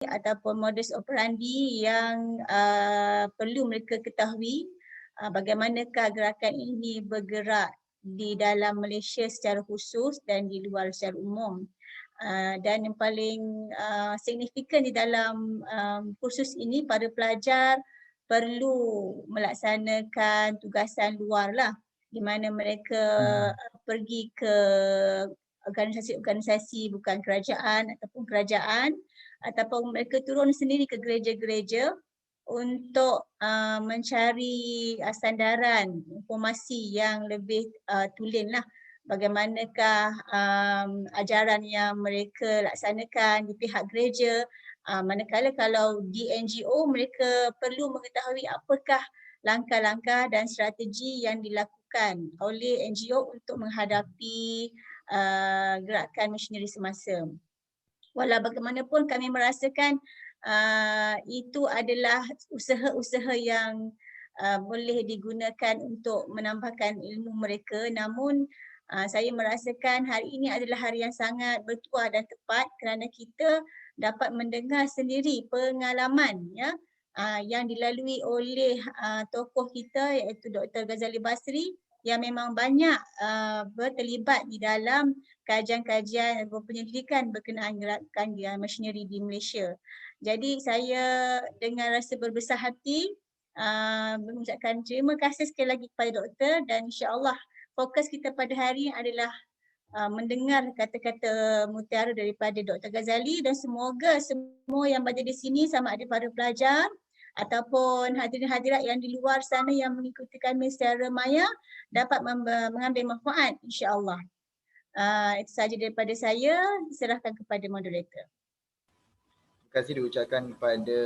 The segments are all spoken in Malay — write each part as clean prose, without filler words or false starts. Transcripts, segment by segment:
ataupun modus operandi yang perlu mereka ketahui bagaimanakah gerakan ini bergerak di dalam Malaysia secara khusus dan di luar secara umum. Dan yang paling signifikan di dalam kursus ini, para pelajar perlu melaksanakan tugasan luar lah, di mana mereka pergi ke organisasi-organisasi bukan kerajaan ataupun kerajaan, ataupun mereka turun sendiri ke gereja-gereja untuk mencari sandaran informasi yang lebih tulen lah, bagaimanakah ajaran yang mereka laksanakan di pihak gereja. Manakala kalau di NGO, mereka perlu mengetahui apakah langkah-langkah dan strategi yang dilakukan oleh NGO untuk menghadapi gerakan misioneri semasa. Walau bagaimanapun kami merasakan itu adalah usaha-usaha yang boleh digunakan untuk menambahkan ilmu mereka, namun saya merasakan hari ini adalah hari yang sangat bertuah dan tepat kerana kita dapat mendengar sendiri pengalaman ya yang dilalui oleh tokoh kita iaitu Dr. Ghazali Basri yang memang banyak berterlibat di dalam kajian-kajian atau penyelidikan berkenaan gerakan misioneri di Malaysia. Jadi saya dengan rasa berbesar hati mengucapkan terima kasih sekali lagi kepada doktor, dan insya-Allah fokus kita pada hari ini adalah mendengar kata-kata mutiara daripada Dr. Ghazali, dan semoga semua yang berada di sini, sama ada para pelajar ataupun hadirin-hadirat yang di luar sana yang mengikuti kami secara maya, dapat mengambil manfaat insya-Allah. Itu sahaja daripada saya, diserahkan kepada moderator. Terima kasih diucapkan kepada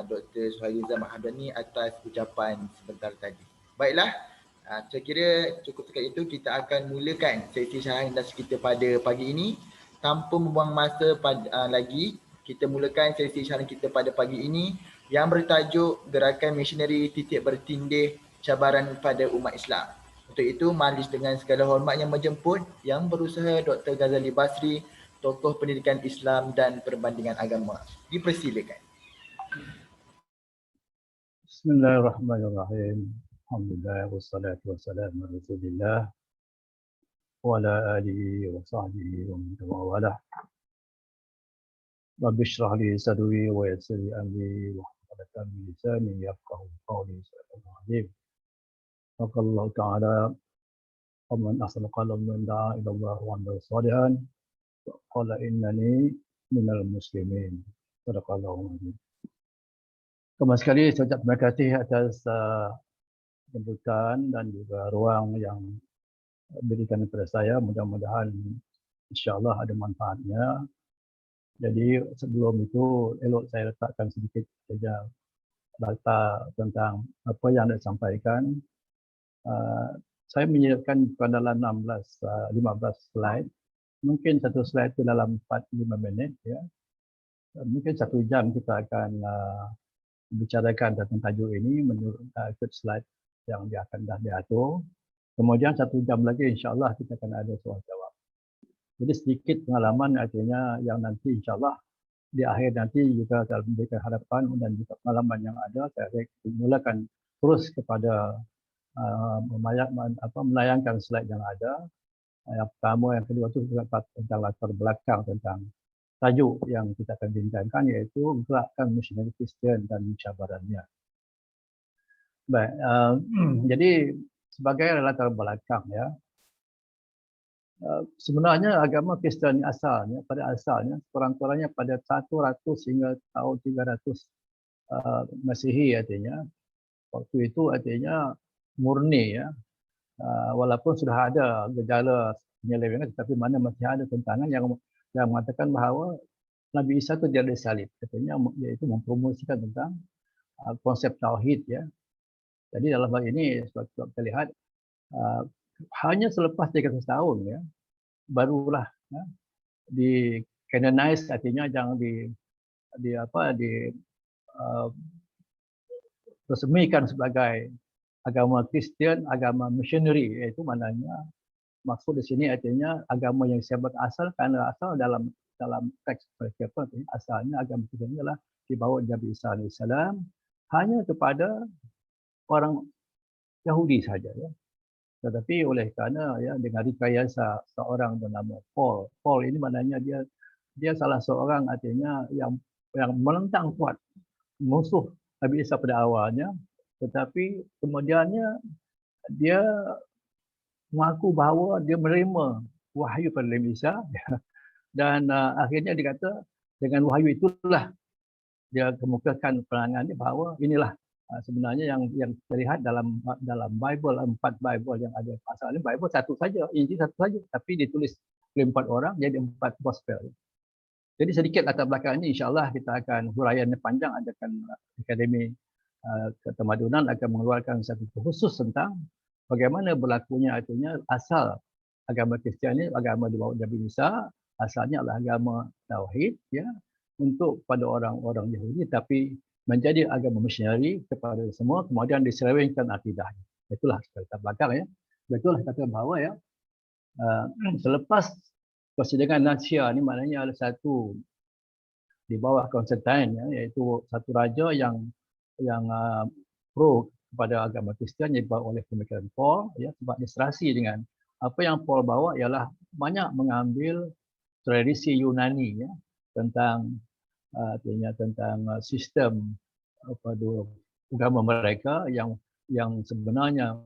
Dr. Suhairizah Mahdani atas ucapan sebentar tadi. Baiklah, saya kira cukup dekat itu kita akan mulakan sesi syarah industri kita pada pagi ini. Tanpa membuang masa lagi, kita mulakan sesi syarah kita pada pagi ini yang bertajuk Gerakan Misioneri Titik Bertindih Cabaran pada Umat Islam. Untuk itu, majlis dengan segala hormat yang menjemput Yang Berusaha Dr. Ghazali Basri, tokoh pendidikan Islam dan perbandingan agama. Dipersilakan. Bismillahirrahmanirrahim. Alhamdulillah wassalatu wassalamu ala Rasulillah wa ala alihi wa sahbihi wa man tawalah. Rabbi shrah li sadri wa yassir li amri wa hlul min lisani yafqahu qawli. Allah Ta'ala ومن أحسن قولا من دعا إلى الله وعمل صالحا وقال إنني من المسلمين. صدق الله العظيم. Kembali sekali saya ucap terima kasih atas jemputan dan juga ruang yang berikan kepada saya. Mudah-mudahan insya-Allah ada manfaatnya. Jadi sebelum itu elok saya letakkan sedikit saja data tentang apa yang anda sampaikan. Saya menyediakan dalam 15 slide. Mungkin satu slide itu dalam 4-5 minit ya. Mungkin 1 jam kita akan bicarakan tentang tajuk ini menurut ikut slide yang dia akan dah diatur. Kemudian 1 jam lagi insya-Allah kita akan ada soal jawab. Jadi sedikit pengalaman artinya yang nanti insya-Allah di akhir nanti juga akan memberikan harapan dan juga pengalaman yang ada. Saya mulakan terus kepada melayangkan slide yang ada. Yang pertama, yang kedua itu tentang latar belakang tentang tajuk yang kita akan bincangkan, iaitu gerakan misioneri Kristian dan cabarannya. Baik, jadi sebagai latar belakang ya, sebenarnya agama Kristian asalnya pada asalnya kurang-kurangnya pada 100 hingga tahun 300 Masihi artinya. Waktu itu artinya murni ya, walaupun sudah ada gejala penyelewengan, tetapi mana masih ada tentangan yang mengatakan bahawa Nabi Isa itu tidak disalib, katanya iaitu mempromosikan tentang konsep tauhid ya. Jadi dalam hal ini sebab kita lihat hanya selepas 300 tahun ya barulah ya, di canonize, artinya jangan resmikan sebagai agama Kristian, agama misioneri, iaitu maknanya maksud di sini artinya agama yang saya berasal karena asal dalam dalam teks mereka apa asalnya agama Kristian adalah dibawa Nabi Isa alaihissalam hanya kepada orang Yahudi saja ya. Tetapi oleh kerana ya dengan rekayasa seorang bernama Paul. Paul ini maknanya dia salah seorang artinya yang menentang kuat musuh Nabi Isa pada awalnya, tetapi kemudiannya dia mengaku bahawa dia menerima wahyu pada Nabi Isa dan akhirnya dia kata dengan wahyu itulah dia kemukakan penerangannya bahawa inilah sebenarnya yang terlihat dalam Bible, 4 Bible yang ada. Asalnya Bible satu saja, Injil satu saja, tapi ditulis oleh 4 orang jadi 4 gospel. Jadi sedikit latar belakang ini insya-Allah kita akan huraiannya panjang, adakan Akademi Ketamadunan akan mengeluarkan satu khusus tentang bagaimana berlakunya artinya asal agama Kristian ini, agama di bawah Nabi Isa, asalnya adalah agama tauhid ya untuk pada orang-orang Yahudi, tapi menjadi agama misionari kepada semua, kemudian diselewengkan akidahnya. Itulah latar belakang ya. Betul kata bahawa ya selepas persidangan Nasia ini maknanya ada satu di bawah Konstantin ya, iaitu satu raja yang pro kepada agama Kristian yang dibawa oleh pemikiran Paul ya, sebab diserasi dengan apa yang Paul bawa ialah banyak mengambil tradisi Yunani ya tentang sistem agama mereka yang sebenarnya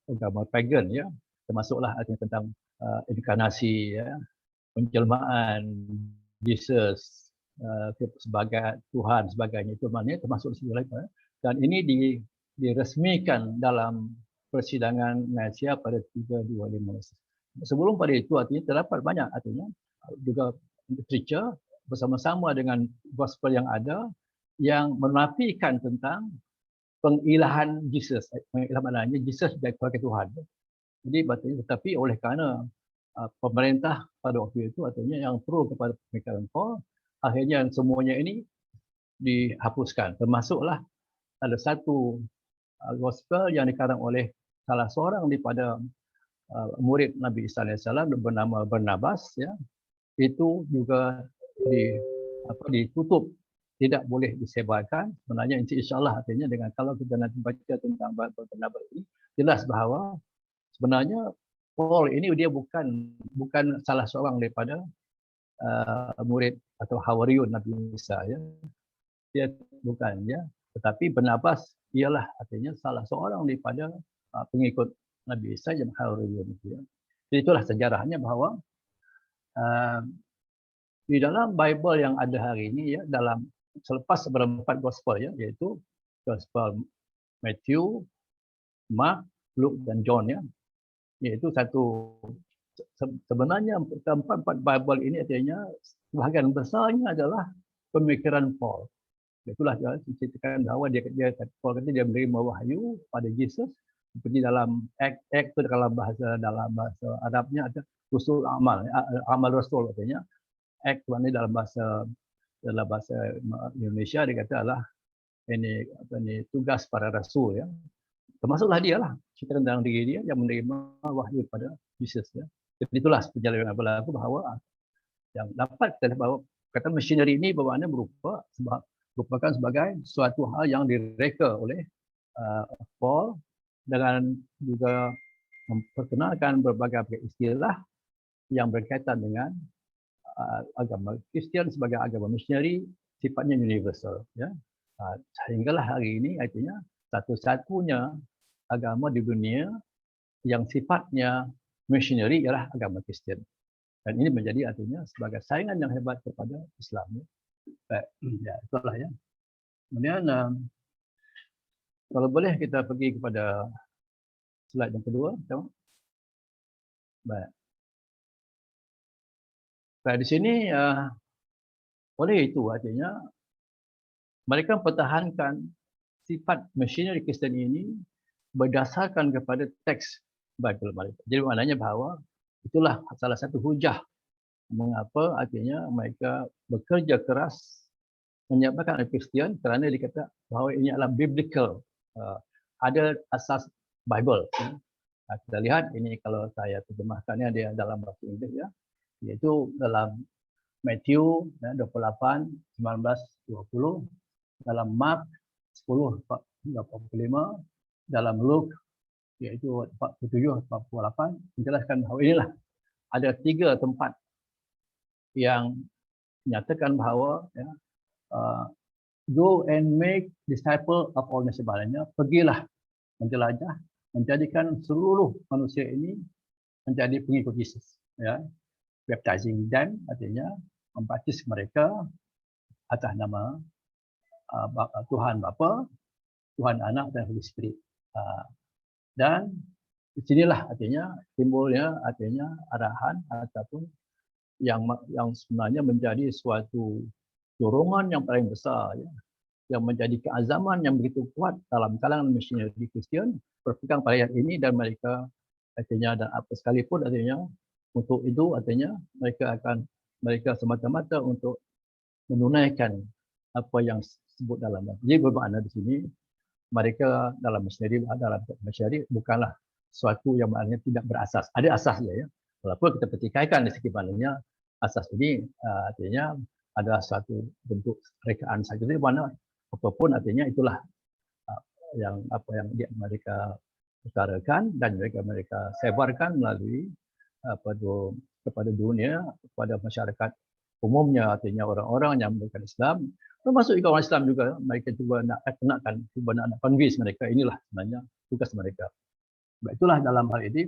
agama pagan ya, termasuklah artinya tentang inkarnasi ya, penjelmaan Yesus sebagai Tuhan sebagainya, itu maknanya termasuk mereka. Dan ini diresmikan dalam persidangan Nasia pada 325. Sebelum pada itu artinya terdapat banyak artinya juga literature bersama-sama dengan gospel yang ada yang menafikan tentang pengilahan Yesus. Pengilahan maknanya Yesus sebagai Tuhan. Jadi tetapi oleh kerana pemerintah pada waktu itu artinya yang pro kepada pemikiran Paul, akhirnya semuanya ini dihapuskan. Termasuklah ada satu gospel yang dikarang oleh salah seorang daripada murid Nabi Isa alaihissalam bernama Barnabas ya. Itu juga ditutup, tidak boleh disebarkan. Sebenarnya insya-Allah artinya dengan kalau kita nanti baca tentang Barnabas ini jelas bahawa sebenarnya Paul ini dia bukan salah seorang daripada murid atau hawariun Nabi Isa ya. Dia bukan ya, tetapi Barnabas ialah artinya salah seorang daripada pengikut Nabi Isa yang hawariun ya. Jadi itulah sejarahnya bahawa di dalam Bible yang ada hari ini ya, dalam selepas seperempat gospel ya, iaitu gospel Matthew, Mark, Luke dan John ya. Iaitu sebenarnya keempat Bible ini artinya sebahagian besarnya adalah pemikiran Paul. Itulah dia ceritakan bahawa Paul kata dia menerima wahyu pada Yesus seperti dalam act itu dalam bahasa Arabnya ada usul amal rasul artinya. Act maknanya dalam bahasa Indonesia dia kata adalah ini tugas para rasul ya. Termasuklah dia lah cerita tentang diri dia yang menerima wahyu pada Yesus ya. Jadi itulah perjalanan yang berlaku bahawa yang dapat kita lihat bahawa kata missionary ini bermakna merupakan sebagai suatu hal yang direka oleh Paul dengan juga memperkenalkan berbagai istilah yang berkaitan dengan agama Kristian sebagai agama missionary sifatnya universal ya. Sehinggalah hari ini artinya satu-satunya agama di dunia yang sifatnya missionary ialah agama Kristian. Dan ini menjadi artinya sebagai saingan yang hebat kepada Islam. Ya, itulah ya. Kemudian kalau boleh kita pergi kepada slide yang kedua, tengok. Baik. Baik, di sini oleh itu artinya mereka pertahankan sifat missionary Kristian ini berdasarkan kepada teks Bible mereka. Jadi maknanya bahawa itulah salah satu hujah mengapa artinya mereka bekerja keras menyebarkan Kristian kerana dikata bahawa ini adalah biblical, ada asas Bible. Kita lihat ini kalau saya terjemahkannya dia dalam bahasa Inggeris ya, iaitu dalam Matthew 28, 19, 20, dalam Mark 10, 45, dalam Luke iaitu 47, 48 menjelaskan bahawa inilah ada 3 tempat yang menyatakan bahawa ya, go and make disciple of all nations, maknanya pergilah menjelajah, menjadikan seluruh manusia ini menjadi pengikut Yesus, ya. Baptizing them artinya membaptis mereka atas nama Tuhan Bapa, Tuhan Anak dan Holy Spirit. Dan di sinilah artinya timbulnya artinya arahan ataupun yang sebenarnya menjadi suatu dorongan yang paling besar, ya, yang menjadi keazaman yang begitu kuat dalam kalangan misioneri Kristian berpegang pada ayat ini, dan mereka artinya dan apa sekalipun artinya untuk itu artinya mereka semata-mata untuk menunaikan apa yang disebut dalam. Jadi bermakna di sini mereka dalam misioneri bukanlah suatu yang maknanya tidak berasas. Ada asasnya, ya. Walaupun kita pertikaikan di segi maknanya asas ini artinya adalah suatu bentuk rekaan saja. Jadi mana apapun artinya itulah yang mereka utarakan dan mereka sebarkan melalui kepada dunia, kepada masyarakat umumnya, artinya orang-orang yang bukan Islam, termasuk juga orang Islam juga, mereka cuba nak convince mereka, inilah sebenarnya tugas mereka. Itulah dalam hal ini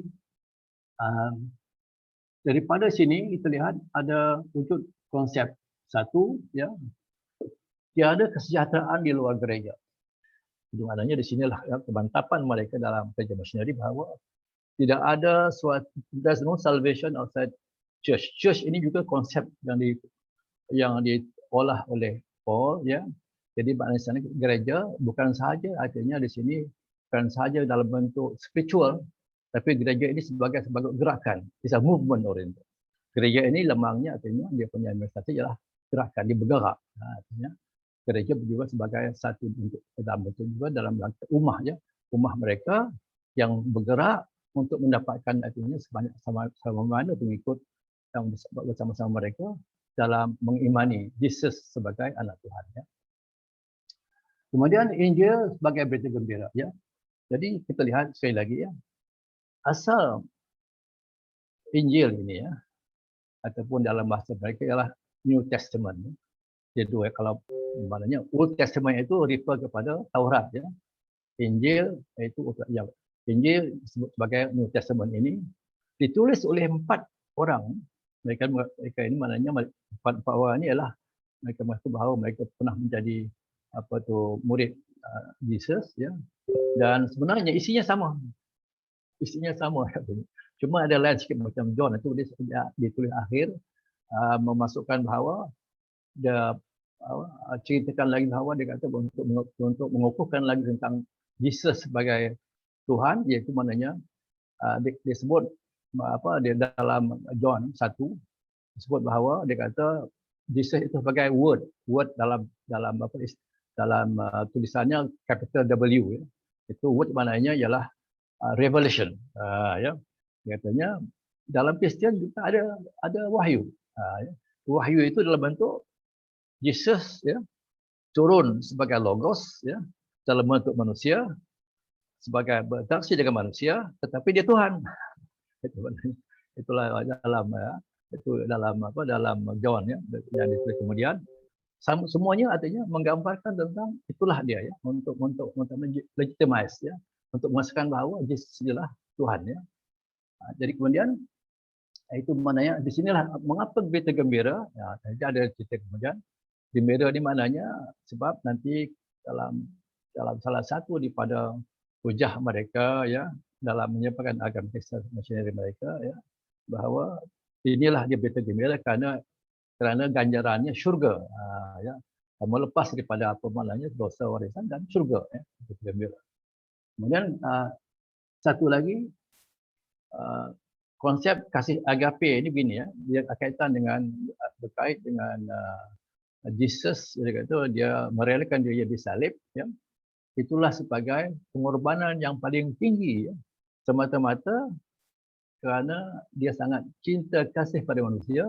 daripada sini kita lihat ada wujud konsep satu, ya, tiada kesejahteraan di luar gereja. Itu maknanya di sinilah ya, kebantapan mereka dalam kerja misioneri bahawa tidak ada suatu, there's no salvation outside church. Church ini juga konsep yang diolah oleh Paul, ya. Jadi maknanya gereja bukan sahaja artinya di sini bukan sahaja dalam bentuk spiritual, tapi gereja ini sebagai gerakan, it's a movement oriented. Gereja ini lemangnya artinya dia punya administrasi ialah gerakan, dia bergerak. Artinya gereja juga sebagai satu bentuk juga dalam rangka ummah, ya, ummah mereka yang bergerak untuk mendapatkan artinya sebanyak sama mana pengikut yang bersama-sama mereka dalam mengimani Yesus sebagai anak Tuhan, ya. Kemudian Injil sebagai berita gembira, ya. Jadi kita lihat sekali lagi, ya, asal Injil ini, ya, ataupun dalam bahasa mereka ialah New Testament. Jadi kalau maknanya Old Testament itu refer kepada Taurat, ya. Injil itu yang Injil disebut sebagai New Testament ini ditulis oleh 4 orang. Mereka ini maknanya 4 orang ini ialah mereka mengaku bahawa mereka pernah menjadi murid Yesus, ya. Dan sebenarnya isinya sama. Isinya sama. Cuma ada lain sikit, macam John itu dia ditulis akhir memasukkan bahawa dia ceritakan lagi bahawa dia kata untuk mengukuhkan lagi tentang Yesus sebagai Tuhan, iaitu maknanya disebut dia dalam John 1 disebut bahawa dia kata Jesus itu sebagai word dalam tulisannya capital W, ya. Itu word maknanya ialah revelation, ya. Katanya dalam Kristian juga ada wahyu. Ya. Wahyu itu dalam bentuk Yesus, ya, turun sebagai logos, ya, dalam bentuk manusia, sebagai berinteraksi dengan manusia, tetapi dia Tuhan. Itulah dalam, ya, itu dalam John, ya, yang ditulis kemudian. Semuanya artinya menggambarkan tentang itulah dia, ya, untuk legitimize, ya, untuk memastikan bahawa Yesus adalah Tuhan, ya. Jadi kemudian itu maknanya di sinilah mengapa berita gembira, ya, ada cerita kemudian. Gembira ini maknanya sebab nanti dalam salah satu daripada hujah mereka, ya, dalam menyampaikan agama Kristen misioneri mereka, ya, bahawa inilah dia berita gembira kerana ganjarannya syurga, ya, melepas daripada apa maknanya dosa warisan dan syurga, ya, berita gembira. Kemudian satu lagi konsep kasih agape ini begini, ya, dia berkait dengan Jesus, dia kata dia merelakan diri disalib, ya. Itulah sebagai pengorbanan yang paling tinggi, ya, semata-mata kerana dia sangat cinta kasih pada manusia,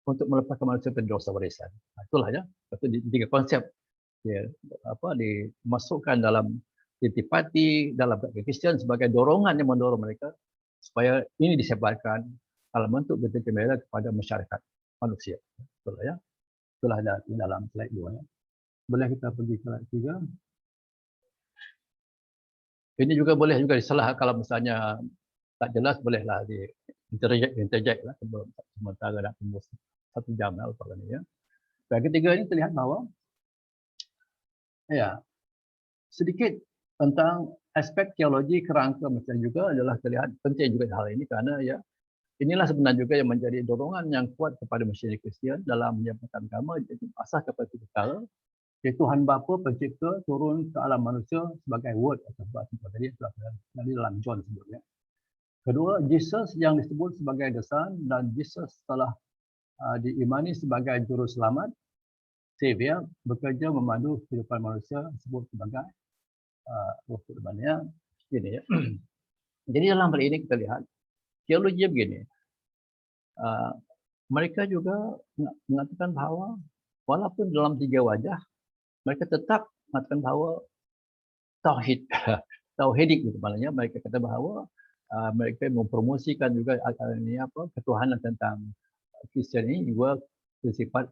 untuk melepaskan manusia dari dosa warisan. Itulah ya. Itu tiga konsep ya, dimasukkan dalam intipati dalam Kristian sebagai dorongan yang mendorong mereka supaya ini disebarkan dalam bentuk berita kepada masyarakat manusia. Itulah ya. Itulah dalam slide 2 ya. Boleh kita pergi ke slide 3. Ini juga boleh juga disalah kalau misalnya tak jelas, bolehlah di interject lah sementara nak tembus 1 jam lah lepas ni ya. Yang ketiga ini terlihat bahawa ya sedikit tentang aspek teologi kerangka macam juga adalah terlihat penting juga hal ini kerana ya inilah sebenarnya juga yang menjadi dorongan yang kuat kepada masyarakat Kristian dalam menyampaikan agama, iaitu asas kepada perkara Tuhan Bapa pencipta turun ke alam manusia sebagai word atau bahasa tadi dalam John sebutnya. Kedua, Jesus yang disebut sebagai the Son dan Jesus telah diimani sebagai juru selamat, Savior, bekerja memandu kehidupan manusia disebut sebagai roh kudusnya ini ya. Jadi dalam hal ini kita lihat teologi begini. Mereka juga mengatakan bahawa walaupun dalam 3 wajah mereka tetap mengatakan bahawa tauhid tauhidik itu maknanya mereka kata bahawa mereka mempromosikan juga ini ketuhanan tentang Kristian ini juga bersifat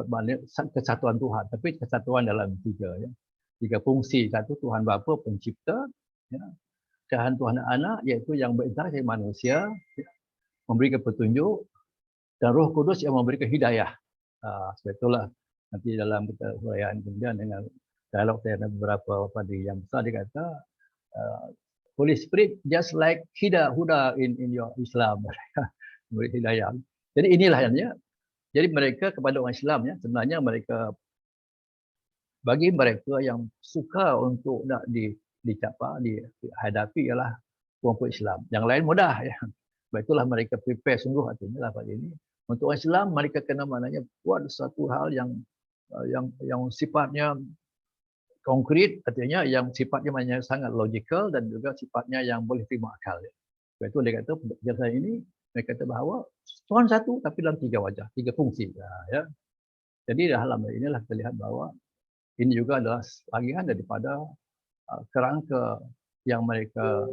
maknanya kesatuan Tuhan, tapi kesatuan dalam 3 ya. 3 fungsi. Satu, Tuhan Bapa pencipta ya. Dan Tuhan Anak iaitu yang berinteraksi dengan manusia ya, memberikan petunjuk, dan Roh Kudus yang memberikan hidayah. Sebab itulah nanti dalam kita huraian kemudian dengan dialog saya dengan beberapa yang besar dia kata Holy Spirit just like Huda in your Islam. Memberi hidayah. Jadi inilah yang ya. Jadi mereka kepada orang Islam ya sebenarnya mereka bagi mereka yang suka untuk nak dihadapi ialah kelompok Islam. Yang lain mudah ya. Sebab itulah mereka prepare sungguh artinya lah pada ini. Untuk orang Islam mereka kena maknanya buat satu hal yang sifatnya konkret, artinya yang sifatnya maknanya sangat logikal dan juga sifatnya yang boleh terima akal. Ya. Sebab itu dia kata penjelasan ini mereka kata bahawa Tuhan satu tapi dalam 3 wajah, 3 fungsi. Ya. Jadi dalam hal inilah kita lihat bahawa ini juga adalah bagian daripada kerangka yang mereka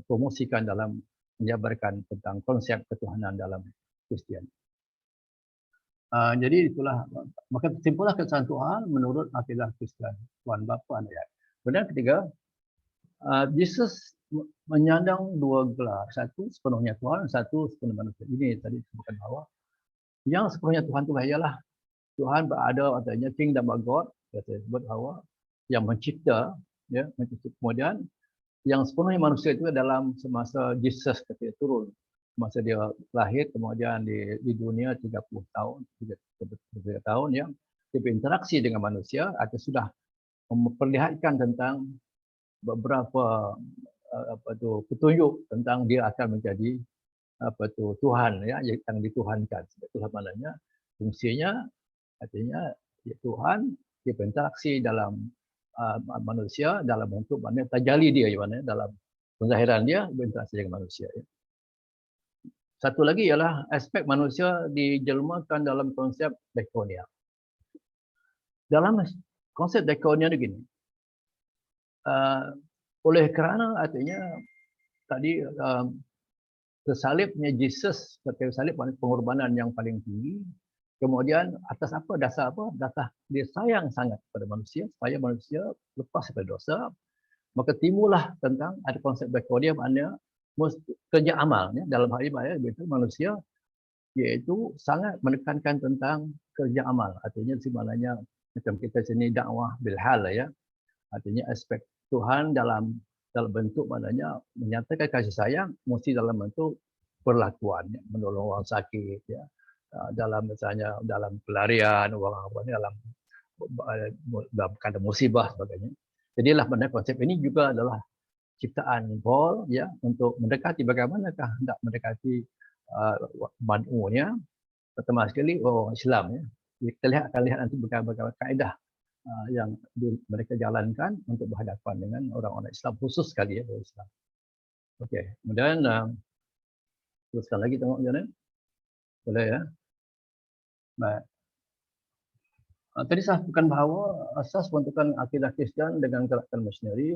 promosikan dalam menjabarkan tentang konsep ketuhanan dalam Kristian. Jadi itulah maka kesimpulan kesan Tuhan menurut akidah Kristian, Tuhan Bapa dan Ayat. Kemudian ketiga, Yesus menyandang 2 gelar, satu sepenuhnya Tuhan, satu sepenuhnya manusia. Ini tadi disebutkan bahawa yang sepenuhnya Tuhan itu ialah Tuhan berada artinya kingdom of God, kita sebut bahawa yang mencipta ya, kemudian yang sepenuhnya manusia itu dalam semasa Jesus ketika turun, masa dia lahir kemudian di dunia 30 tahun, 3 tahun yang dia berinteraksi dengan manusia atau sudah memperlihatkan tentang beberapa petunjuk tentang dia akan menjadi Tuhan ya yang dituhankan. Itulah maknanya fungsinya artinya ya Tuhan dia berinteraksi dalam manusia dalam bentuk maknanya tajalli dia dalam penzahiran dia berinteraksi dengan manusia ya. Satu lagi ialah aspek manusia dijelmakan dalam konsep diakonia. Dalam konsep diakonia begini. Oleh kerana artinya tadi tersalibnya Jesus ketika salib pengorbanan yang paling tinggi. Kemudian atas apa? Dasar apa? Dasar dia sayang sangat kepada manusia supaya manusia lepas daripada dosa. Maka timbullah tentang ada konsep diakonia maknanya kerja amal ya. Dalam hal ini betul manusia iaitu sangat menekankan tentang kerja amal. Artinya sebenarnya macam kita sini dakwah bilhal ya. Artinya aspek Tuhan dalam bentuk maknanya menyatakan kasih sayang mesti dalam bentuk perlakuan ya. Menolong orang sakit ya. Dalam misalnya dalam pelarian orang dalam keadaan musibah sebagainya. Jadilah benar konsep ini juga adalah ciptaan Paul ya untuk mendekati bagaimanakah hendak mendekati manu'nya pertama sekali orang Islam ya. Kita akan lihat nanti bagaimana kaedah yang mereka jalankan untuk berhadapan dengan orang-orang Islam khusus sekali ya orang Islam. Okey, kemudian teruskan lagi tengok macam mana. Boleh ya. Baik. Tadi saya sebutkan bahawa asas pembentukan akidah Kristian dengan gerakan misioneri,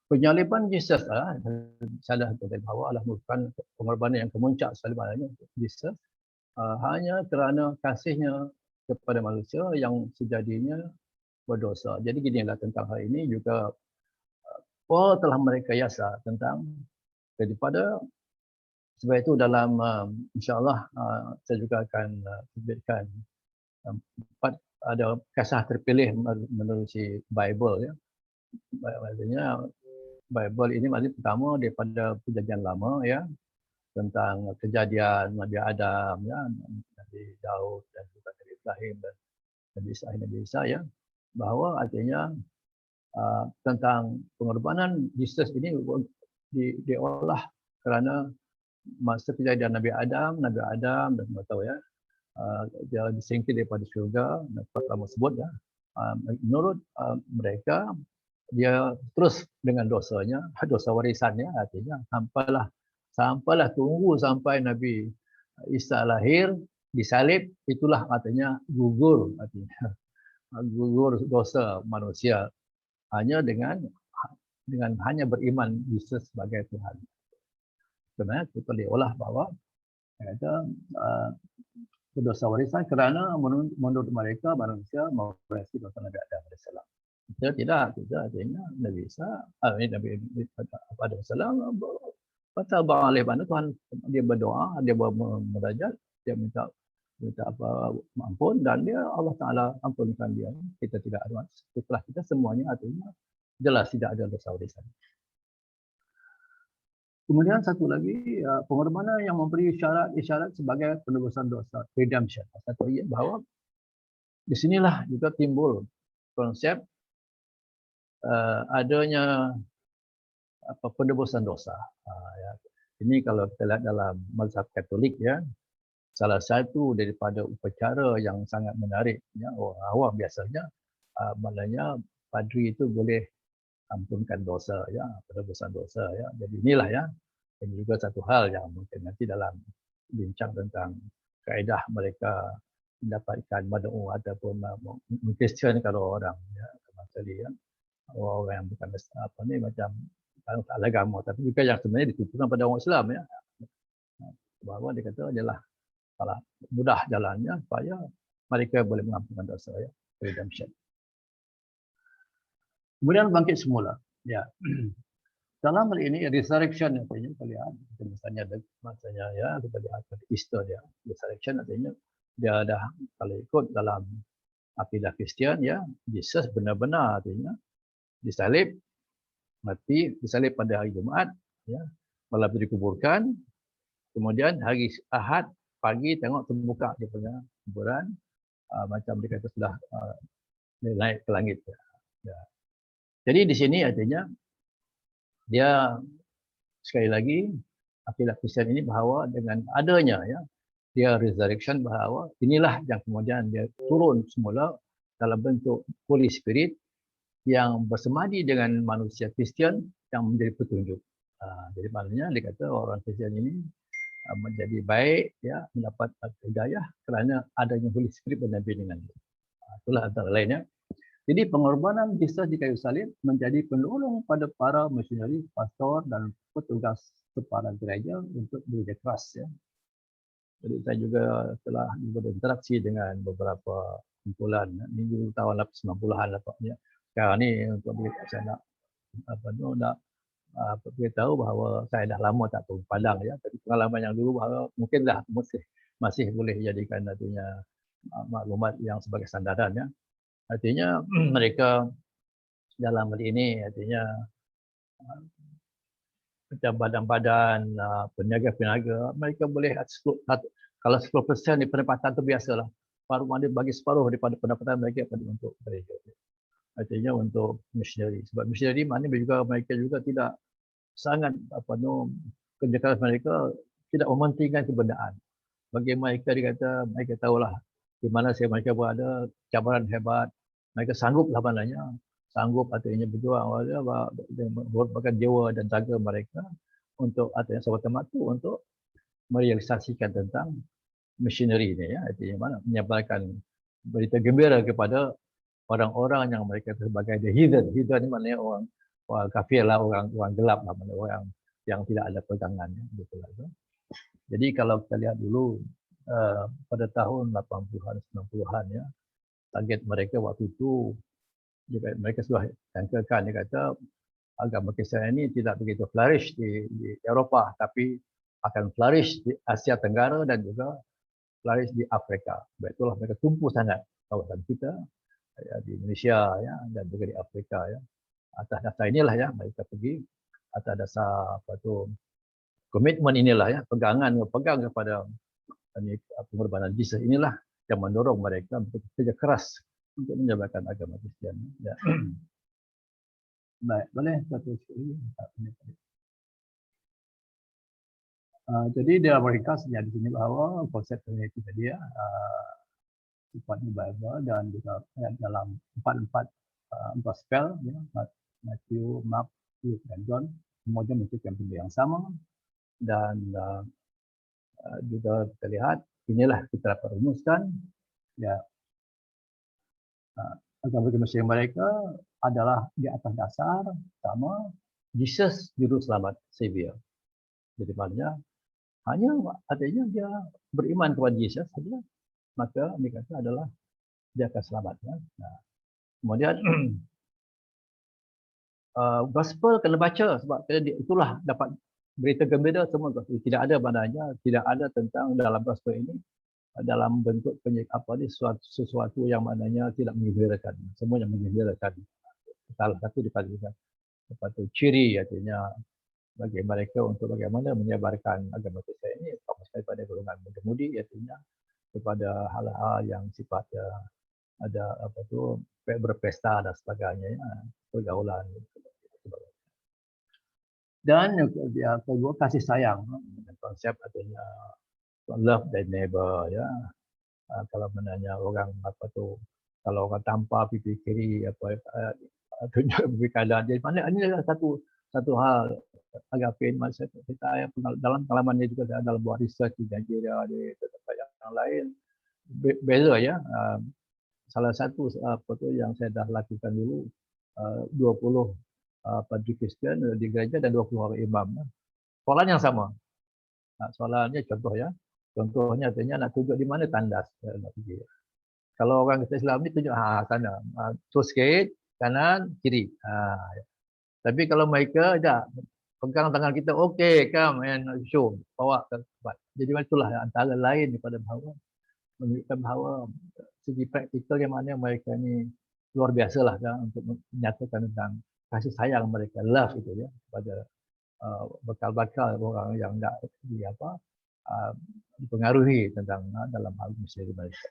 penyaliban Yesus salah dari bahawa Allah merupakan pengorbanan yang kemuncak salibannya Yesus hanya kerana kasihnya kepada manusia yang sejadinya berdosa. Jadi ginilah tentang hal ini juga Paul telah merekayasa tentang daripada sebab itu dalam insya-Allah saya juga akan terbitkan ada kisah terpilih menerusi Bible ya. Maksudnya Bible ini maksudnya pertama daripada Perjanjian Lama ya, tentang kejadian Nabi Adam ya, Nabi Daud dan juga Nabi Ibrahim dan Nabi Isa ya, bahawa artinya tentang pengorbanan Yesus ini diolah kerana masa kejadian Nabi Adam dan semua tahu ya, dia disingkir daripada syurga, pertama sebut ya. Menurut mereka dia terus dengan dosanya, dosa warisannya, artinya sampailah tunggu sampai Nabi Isa lahir, disalib, itulah artinya gugur, artinya gugur dosa manusia hanya dengan hanya beriman Yesus sebagai Tuhan. Sebenarnya kita diolah bahawa kata dosa warisan kerana menurut mereka manusia mewarisi dosa Nabi Adam AS. Kita tidak artinya Nabi Isa, Nabi Adam AS pasal oleh mana Tuhan dia berdoa, dia bermunajat, dia minta apa ampun dan dia Allah Taala ampunkan dia. Kita tidak ada setelah kita semuanya artinya jelas tidak ada dosa warisan. Kemudian satu lagi pengorbanan yang memberi isyarat sebagai penebusan dosa, redemption. Satu lagi bahawa di sinilah juga timbul konsep adanya penebusan dosa. Ya. Ini kalau kita lihat dalam mazhab Katolik ya, salah satu daripada upacara yang sangat menarik ya, orang awam biasanya maknanya padri itu boleh ampunkan dosa ya, penebusan dosa ya. Jadi inilah ya, ini juga satu hal yang mungkin nanti dalam bincang tentang kaedah mereka mendapatkan mad'u ataupun Kristian kalau orang ya sekali ya, orang yang bukan apa ni macam agama tapi juga yang sebenarnya ditujukan pada orang Islam ya. Bahawa dia kata adalah salah mudah jalannya supaya mereka boleh mengampunkan dosa ya, redemption. Kemudian bangkit semula. Ya. Dalam hal ini resurrection artinya kalian misalnya ya kita lihat Easter dia. Resurrection artinya dia dah kalau ikut dalam akidah Kristian ya, Yesus benar-benar artinya disalib, mati, disalib pada hari Jumaat ya, malam dikuburkan. Kemudian hari Ahad pagi tengok terbuka dia punya kuburan, macam dia kata sudah naik ke langit ya. Ya. Jadi di sini artinya dia sekali lagi akidah Kristian ini bahawa dengan adanya ya dia resurrection bahawa inilah yang kemudian dia turun semula dalam bentuk Holy Spirit yang bersemadi dengan manusia Kristian yang menjadi petunjuk. Jadi maknanya dia kata orang Kristian ini menjadi baik ya, mendapat hidayah kerana adanya Holy Spirit bernabi dengan dia. Itulah antara lainnya. Jadi pengorbanan Yesus di kayu salib menjadi penolong pada para misionari, pastor dan petugas kepala gereja untuk bekerja keras ya. Jadi saya juga telah berinteraksi dengan beberapa kumpulan minggu tahun 90-an ya. Sekarang ni untuk saya nak beritahu bahawa saya dah lama tak turun padang ya, tapi pengalaman yang dulu bahawa mungkinlah masih boleh jadikan artinya maklumat yang sebagai sandaran ya. Artinya mereka dalam hal ini artinya macam badan-badan peniaga-peniaga mereka boleh kalau 10% di pendapatan itu biasalah. Paruh bagi separuh daripada pendapatan mereka untuk gereja. Artinya untuk missionary. Sebab missionary maknanya juga mereka juga tidak sangat kerja keras mereka tidak mementingkan kebenaran. Bagi mereka dikata mereka tahulah di mana mereka berada, cabaran hebat, mereka sangguplah maknanya, sanggup artinya berjuang bahkan jiwa dan raga mereka untuk artinya semata-mata untuk merealisasikan tentang missionary ini ya, artinya mana menyebarkan berita gembira kepada orang-orang yang mereka sebagai the heathen. Heathen ni maknanya orang kafir lah, orang gelap lah, maknanya orang yang tidak ada pegangan ya, betul lah. Jadi kalau kita lihat dulu pada tahun 80-an 90-an ya, target mereka waktu itu juga mereka sudah jangkakan, dia kata agama Kristian ini tidak begitu flourish di Eropah, tapi akan flourish di Asia Tenggara dan juga flourish di Afrika. Itulah mereka tumpu sangat kawasan kita ya, di Indonesia ya, dan juga di Afrika ya. Atas dasar inilah ya mereka pergi, atas dasar apa tu komitmen inilah ya, pegang kepada pengorbanan Jesus inilah yang mendorong mereka untuk bekerja keras untuk menyebarkan agama Kristian ya. Baik, boleh satu sekali. Jadi di Amerika sebenarnya di sini bahawa konsep community tadi ya sifatnya Bible dan juga dalam empat gospel ya, Matthew, Mark, Luke dan John semuanya menunjukkan benda yang sama dan juga kita lihat inilah kita dapat rumuskan ya agama Mesir mereka adalah di atas dasar sama Jesus juru selamat Savior. Jadi maknanya hanya artinya dia beriman kepada Yesus saja, maka dikata adalah dia akan selamat. Ya. Nah, kemudian gospel kena baca sebab itulah dapat berita gembira semua gospel. Tidak ada maknanya, tidak ada tentang dalam gospel ini dalam bentuk sesuatu yang maknanya tidak menggembirakan. Semua yang menggembirakan. Salah satu dikatakan satu ciri artinya bagi mereka untuk bagaimana menyebarkan agama Kristian ini fokus pada golongan muda-mudi artinya kepada hal-hal yang sifatnya ada apa tu berpesta dan sebagainya ya, pergaulan dan yang kedua kasih sayang konsep artinya love thy neighbor ya. Kalau menanya orang apa tu kalau orang tampar pipi kiri apa tunjuk berkeadaan jadi mana ini adalah satu hal agak pain masa kita dalam pengalaman dia juga dalam buat research di Nigeria di tempat yang lain beza ya. Salah satu apa tu yang saya dah lakukan dulu 20 padri Kristian di gereja dan 20 orang imam. Soalan yang sama. Soalannya contohnya artinya nak tunjuk di mana tandas nak pergi. Kalau orang Islam ni tunjuk sana. Terus sikit kanan kiri. Tapi kalau mereka pegang tangan kita, okey, come and show, bawa ke tempat. Jadi itulah antara lain daripada bahawa menunjukkan bahawa segi praktikal yang mana mereka ni luar biasa lah kan, untuk menyatakan tentang kasih sayang mereka, love itu ya kepada bakal-bakal orang yang tak dipengaruhi tentang dalam hal missionary mereka.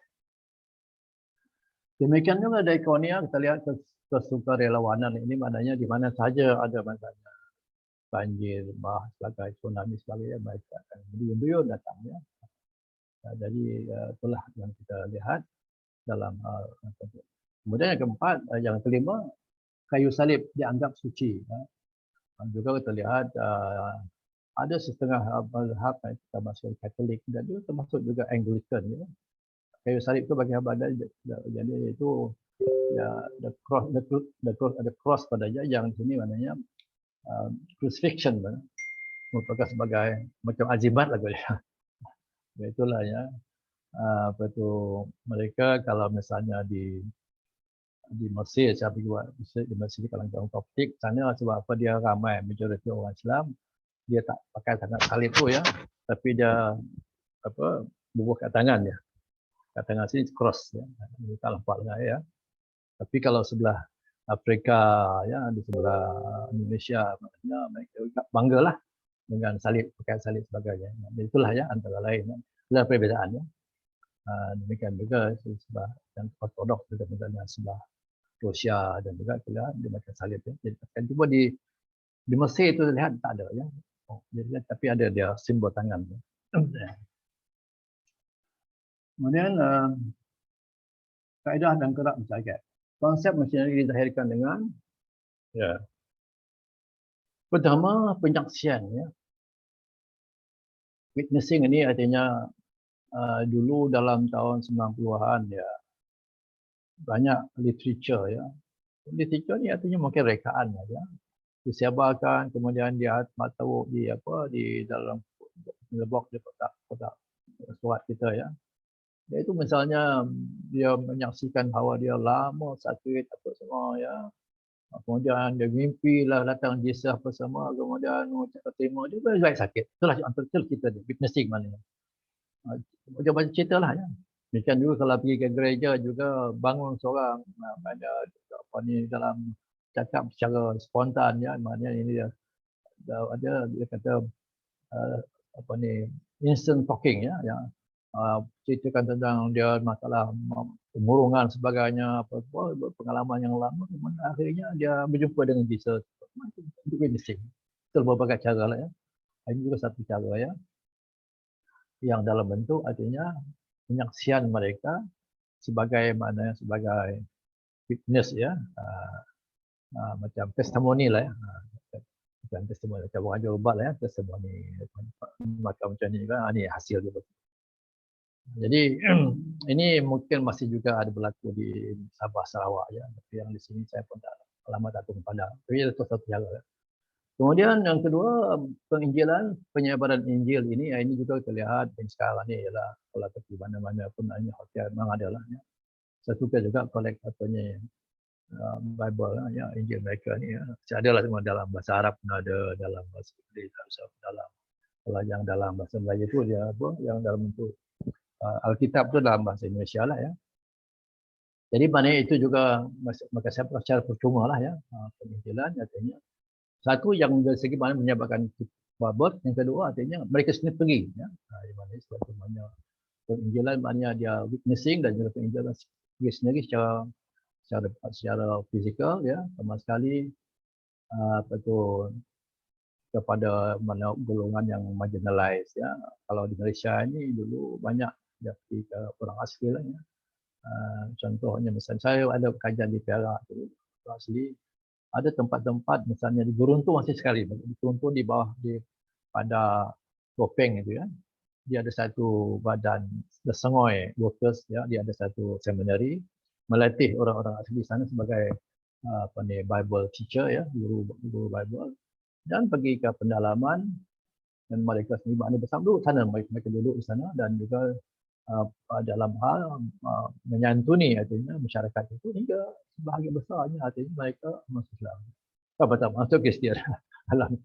Demikian juga dari Korea kita lihat kesukarelawanan ini maknanya di mana saja ada masalah banjir, sebagainya, tsunami sebagainya mereka akan berduyun-duyun datang ya. Jadi itulah yang kita lihat dalam kemudian yang keempat, yang kelima kayu salib dianggap suci. Juga kita lihat ada setengah mazhab termasuk Katolik dan juga termasuk juga Anglican ya. Kayu salib itu bagi ibadat jadi itu ya the cross padanya yang di sini maknanya crucifixion merupakan sebagai macam azimat lah ya. Itulah ya apa tu mereka kalau misalnya di Mesir saya pergi buat di Mesir di kalangan Koptik sana sebab apa dia ramai majoriti orang Islam dia tak pakai sangat salib tu ya tapi dia apa bubuh kat tangan dia. Kat tangan sini cross ya. Kita nampak lah ya. Tapi kalau sebelah Afrika ya di sebelah Indonesia maknanya mereka banggalah dengan salib pakai salib sebagainya. Jadi itulah ya antara lain adalah perbezaan ya. Demikian juga sebelah yang ortodoks juga misalnya sebelah Rusia dan juga kita dia pakai salib ya. Jadi kan cuba di Mesir itu lihat tak ada ya. Jadi tapi ada dia simbol tangan ya. Kemudian kaedah dan gerak masyarakat. Konsep missionary dizahirkan dengan ya. Pertama penyaksian ya. witnessing ini artinya dulu dalam tahun 90-an ya banyak literature ya. Literature ni artinya mungkin rekaan ya. Disiabarkan kemudian dia tahu di dalam box di kotak surat kita ya. Iaitu misalnya dia menyaksikan bahawa dia lama sakit apa semua ya. Kemudian dia mimpi lah datang jisah apa semua, kemudian cakap terima dia baik sakit. Itulah antara kita ni, witnessing maknanya. Macam cerita lah ya. Demikian juga kalau pergi ke gereja juga bangun seorang ada dalam cakap secara spontan ya, maknanya ini dia kata instant talking ya, ceritakan tentang dia masalah pemurungan sebagainya, pengalaman yang lama, kemudian akhirnya dia berjumpa dengan Jesus. Itu witnessing. Itu berbagai cara lah ya. Ini juga satu cara ya. Yang dalam bentuk artinya penyaksian mereka sebagai witness ya. Macam testimoni lah ya. Macam testimoni, macam orang jual ubat lah ya, testimoni macam ni juga, ini hasil dia. Jadi ini mungkin masih juga ada berlaku di Sabah Sarawak ya, tapi yang di sini saya pun tak lama tak pada. Tapi itu satu cara. Ya. Kemudian yang kedua, penginjilan, penyebaran Injil ini juga terlihat sekarang ni ialah kalau pergi mana-mana pun hanya hotel memang ada lah. Ya. Saya suka juga kolek Bible lah, ya, Injil mereka ni. Ya. Ada lah semua dalam bahasa Arab pun ada, dalam bahasa Inggeris, dalam kalau yang dalam bahasa Melayu tu dia yang dalam bentuk Alkitab tu dalam bahasa Indonesia lah ya. Jadi maknanya itu juga maka saya secara percuma lah ya penginjilan artinya. Satu yang dari segi mana menyebabkan babot, yang kedua artinya mereka sendiri pergi ya. Di mana sebagainya penginjilan maknanya dia witnessing dan juga penginjilan pergi sendiri secara fizikal ya, sama sekali kepada mana golongan yang marginalized ya. Kalau di Malaysia ini dulu banyak dari orang asli lah ya. Contohnya misalnya saya ada kajian di Perak tu, orang asli ada tempat-tempat misalnya di Guruntung masih sekali, di Guruntung di bawah pada Gopeng itu ya. Dia ada satu badan The Sengoi Workers ya, dia ada satu seminari melatih orang-orang asli sana sebagai Bible teacher ya, guru Bible, dan pergi ke pendalaman dan mereka sendiri maknanya bersama duduk sana, mereka duduk di sana dan juga dalam hal menyantuni artinya masyarakat itu hingga sebahagian besarnya artinya mereka masuk Islam. Masuk Kristian.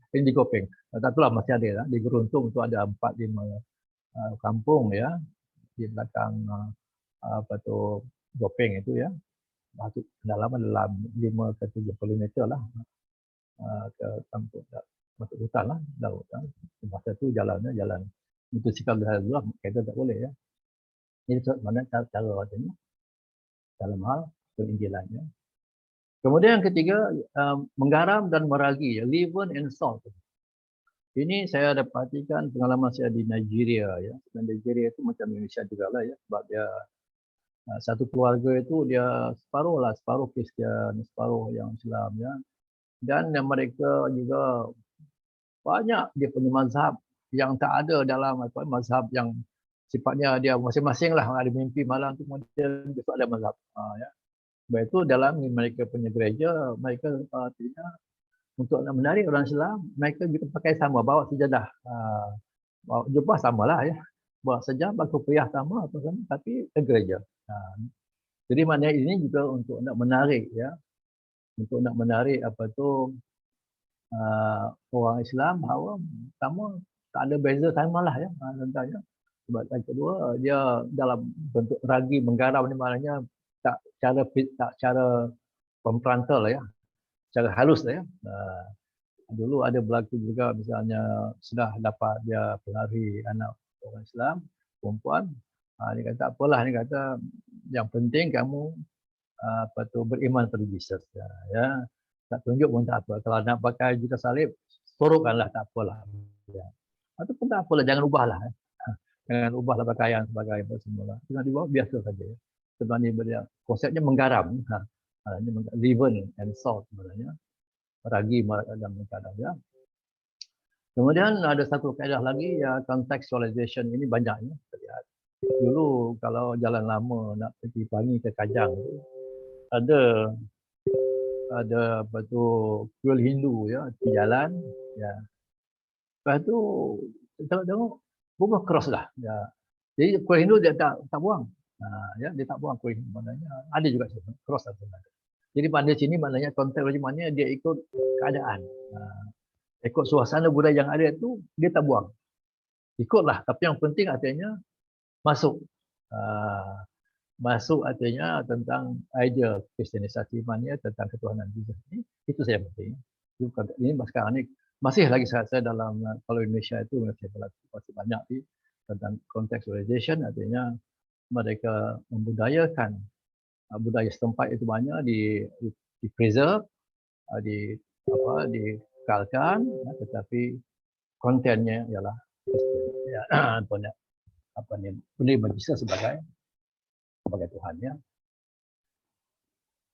Ini di Gopeng. Tak tahulah masih ada lah. Di Guruntung itu ada 4-5 kampung ya di belakang Gopeng itu ya. Masuk pendalaman dalam 5 ke 70 meter lah ke kampung masuk hutan lah, laut kan. Masa tu jalan motosikal dah dulu lah, kereta tak boleh ya. Ini mana cara artinya dalam hal penginjilannya. Kemudian yang ketiga, menggaram dan meragi, live and salt. Ini saya ada perhatikan pengalaman saya di Nigeria ya. Dan Nigeria itu macam Indonesia juga lah ya, sebab dia satu keluarga itu dia separuh Kristian, separuh yang Islam ya. Dan mereka juga banyak dia punya mazhab yang tak ada dalam mazhab yang sifatnya dia masing-masing lah, ada mimpi malam tu kemudian besok ada mazhab ya. Sebab itu dalam mereka punya gereja mereka tidak untuk nak menarik orang Islam mereka juga pakai sama, bawa sejadah, bawa jubah samalah ya, bawa sejadah, kopiah sama apa sama tapi ke gereja. Jadi maknanya ini juga untuk nak menarik ya, untuk nak menarik orang Islam bahawa sama tak ada beza samalah ya tentangnya. Sebab yang kedua dia dalam bentuk ragi menggaram ni maknanya tak cara pemperantal lah ya, cara halus lah ya. Dulu ada berlaku juga misalnya sudah dapat dia pengaruhi anak orang Islam perempuan, dia kata apalah, dia kata yang penting kamu beriman pada Yesus ya. Tak tunjuk pun tak apa, kalau nak pakai juga salib sorokkanlah, tak apalah ya. Ataupun tak apalah, jangan ubahlah. Jangan ubahlah pakaian sebagai apa semula. Jangan dibawa biasa saja. Sebenarnya konsepnya menggaram. Leaven and salt sebenarnya. Ragi dalam kadang ya. Kemudian ada satu kaedah lagi ya, contextualization ini banyaknya kita lihat. Dulu kalau jalan lama nak pergi Pelangi ke Kajang tu, ada apa tu kuil Hindu ya di jalan ya. Lepas tu tengok berubah cross dah ya. Jadi kuil Hindu dia tak buang. Ya dia tak buang kuil Hindu, maknanya ada juga cross ada. Jadi pada sini maknanya konteks mana dia ikut keadaan. Ikut suasana budaya yang ada tu dia tak buang. Ikutlah, tapi yang penting artinya masuk. Masuk artinya tentang idea kristianisasi imannya tentang ketuhanan Jesus ini, itu saya penting. Ini sekarang ni masih lagi saya dalam kalau Indonesia itu masih banyak di tentang contextualization, artinya mereka membudayakan budaya setempat itu banyak di preserve, dikekalkan, tetapi kontennya ialah Kristian, menerima Jesus sebagai Tuhan ya.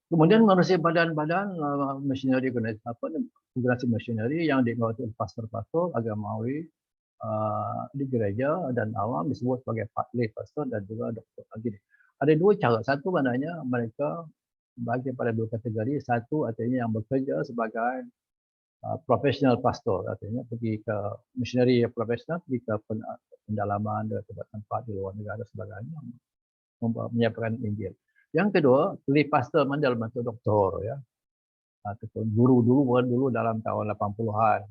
Kemudian manusia badan-badan misioneri generasi misioneri yang diikuti pastor-pastor agamawi di gereja dan awam disebut sebagai lay pastor dan juga doktor lagi. Ada dua cara. Satu maknanya mereka bagi pada dua kategori. Satu artinya yang bekerja sebagai professional pastor, artinya pergi ke misioneri profesional, pergi ke pendalaman di tempat di luar negara dan sebagainya, menyiapkan Injil. Yang kedua, lay pastor dalam bentuk doktor ya. Ataupun guru dulu dalam tahun 80-an,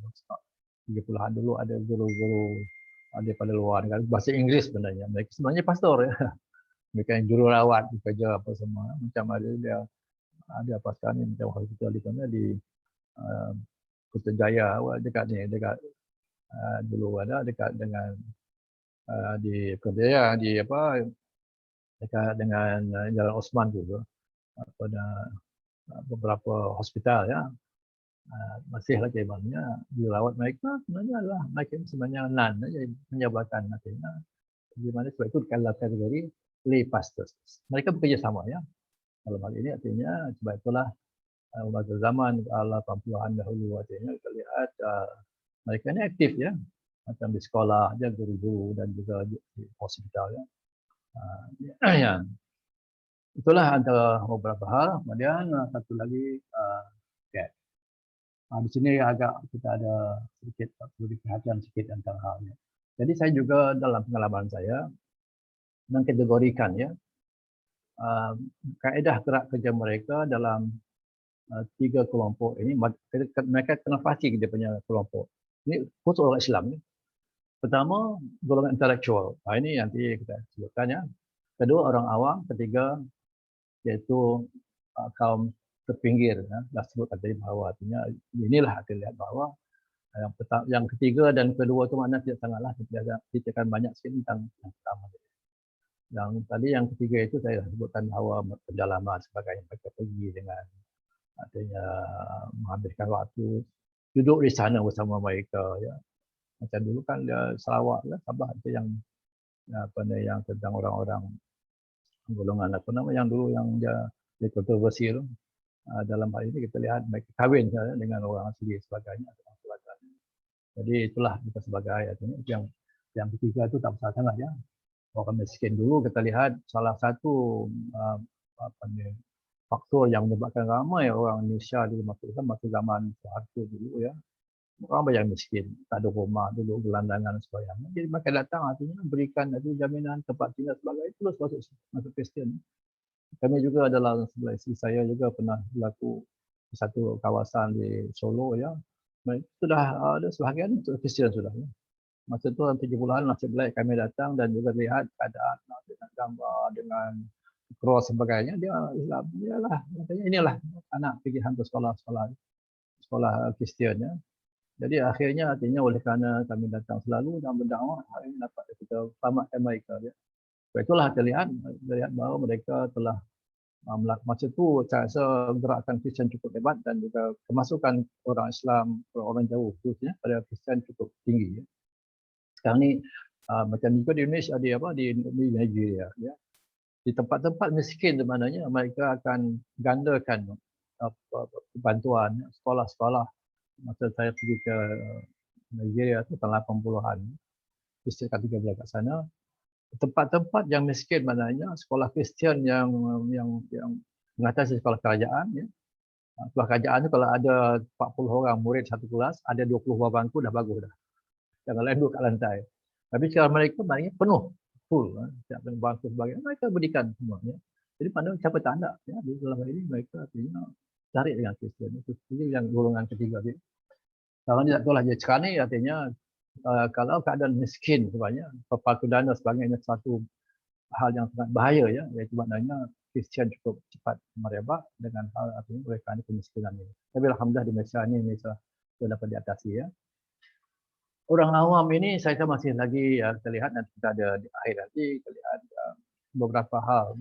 30-an dulu ada guru-guru daripada luar negara, bahasa Inggeris sebenarnya. Mereka sebenarnya pastor ya. Mereka yang jururawat bekerja apa semua. Macam ada apa sekarang ni macam hospital di sana di Putrajaya dekat dulu ada dekat dengan di Putrajaya di dekat dengan Jalan Osman dulu. Pada beberapa hospital ya, masih lagi maknanya dirawat mereka sebenarnya adalah mereka sebenarnya nan menjabatkan artinya di mana sebab itu kalau kategori lay pastors mereka bekerja sama ya. Kalau hal ini artinya sebab itulah pada zaman 80-an dahulu artinya kita lihat mereka ini aktif ya, macam di sekolah dia guru-guru dan juga di hospital ya. Ya. Itulah antara beberapa hal. Kemudian satu lagi di sini agak kita ada sedikit perlu perhatian sedikit tentang halnya. Jadi saya juga dalam pengalaman saya mengkategorikan ya kaedah gerak kerja mereka dalam 3 kelompok ini. Mereka kena fasi dia punya kelompok. Ini khusus orang Islam ni. Pertama golongan intelektual. Ini nanti kita sebutkan ya. Kedua orang awam. Ketiga iaitu kaum terpinggir ya. Dah sebut tadi bahawa artinya inilah kita lihat bahawa yang ketiga dan kedua itu makna tidak sangatlah kita akan banyak sekali tentang yang pertama. Yang tadi yang ketiga itu saya sebutkan bahawa pendalaman sebagainya mereka pergi dengan artinya menghabiskan waktu duduk di sana bersama mereka ya. Macam dulu kan dia Sarawak lah, Sabah itu yang yang tentang orang-orang golongan yang dulu yang dia kontroversi tu. Dalam hal ini kita lihat mereka kahwin dengan orang asli sebagainya. Jadi itulah kita sebagai artinya yang ketiga itu tak besar sangat ya. Orang miskin dulu kita lihat salah satu faktor yang menyebabkan ramai orang Indonesia dulu masuk zaman Soeharto dulu ya. Orang banyak miskin, tak ada rumah dulu, gelandangan sebagainya. Jadi mereka datang artinya berikan jaminan tempat tinggal sebagainya terus masuk Kristian. Kami juga adalah sebelah isteri saya juga pernah berlaku di satu kawasan di Solo ya. Sudah ada sebahagian Kristian sudah ya. Masa itu 70-an nasib baik kami datang dan juga lihat keadaan dengan gambar dengan cross sebagainya. Dia Islam, iyalah katanya inilah anak pergi hantar sekolah Kristian ya. Jadi akhirnya artinya oleh kerana kami datang selalu dan berdakwah, hari ini dapat kita selamatkan mereka ya. Itulah terlihat bahawa mereka telah masa itu saya rasa gerakan Kristian cukup hebat dan juga kemasukan orang Islam, orang jauh khususnya pada Kristian cukup tinggi ya. Sekarang ni macam juga di Indonesia di Nigeria ya. Di tempat-tempat miskin di mananya mereka akan gandakan bantuan sekolah-sekolah. Masa saya pergi ke Nigeria tu tahun 80-an. Istiqat 13 kat sana. Tempat-tempat yang miskin maknanya sekolah Kristian yang mengatasi sekolah kerajaan ya. Sekolah kerajaan tu kalau ada 40 orang murid satu kelas, ada 20 buah bangku dah bagus dah. Yang lain duduk kat lantai. Tapi sekarang mereka maknanya penuh, full. Setiap bangku sebagainya mereka berikan semuanya. Jadi mana siapa tak nak ya, di dalam hal ini mereka artinya cari dengan Kristian. Itu yang golongan ketiga dia. Kalau tidak tahu lah je sekarang ni artinya kalau keadaan miskin sebenarnya, pepaku dana sebagainya satu hal yang sangat bahaya ya, iaitu maknanya Kristian cukup cepat merebak dengan hal artinya oleh kerana kemiskinan ini. Tapi alhamdulillah di Malaysia ni Malaysia sudah dapat diatasi ya. Orang awam ini saya rasa masih lagi kita lihat nanti kita ada di akhir nanti kita lihat beberapa hal.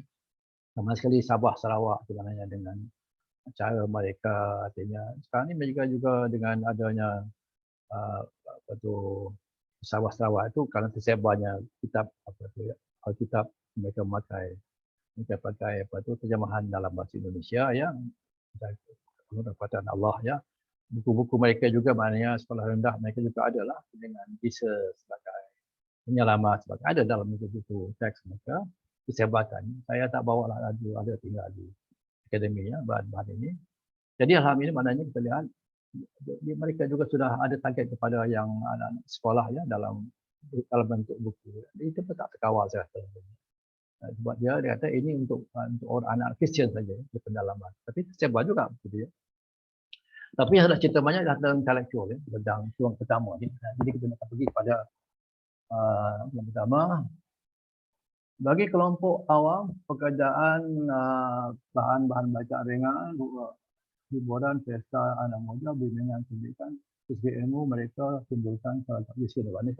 Sama sekali Sabah Sarawak sebenarnya dengan cara mereka artinya sekarang ni juga dengan adanya apa tu Sabah Sarawak itu kerana tersebarnya kitab apa tu ya, Alkitab mereka pakai apa tu terjemahan dalam bahasa Indonesia ya, pendapatan Allah ya. Buku-buku mereka juga maknanya sekolah rendah mereka juga ada lah dengan bisa sebagai penyelamat sebagai ada dalam buku-buku teks mereka disebarkan. Saya tak bawa lah ada tinggal di akademi ya bahan-bahan ini. Jadi alhamdulillah maknanya kita lihat mereka juga sudah ada target kepada yang anak-anak sekolah ya dalam bentuk buku. Itu pun tak terkawal saya rasa. Sebab dia kata ini untuk orang anak Kristian saja di pendalaman. Tapi tersebar juga begitu ya. Tapi ada cerita banyak dalam intelektual ya, tentang tuang pertama ni. Jadi kita nak pergi pada yang pertama bagi kelompok awam pekerjaan bahan-bahan bacaan ringan, hiburan, pesta anak muda, bimbingan pendidikan, segi ilmu mereka kumpulkan salah satu isi depan ni.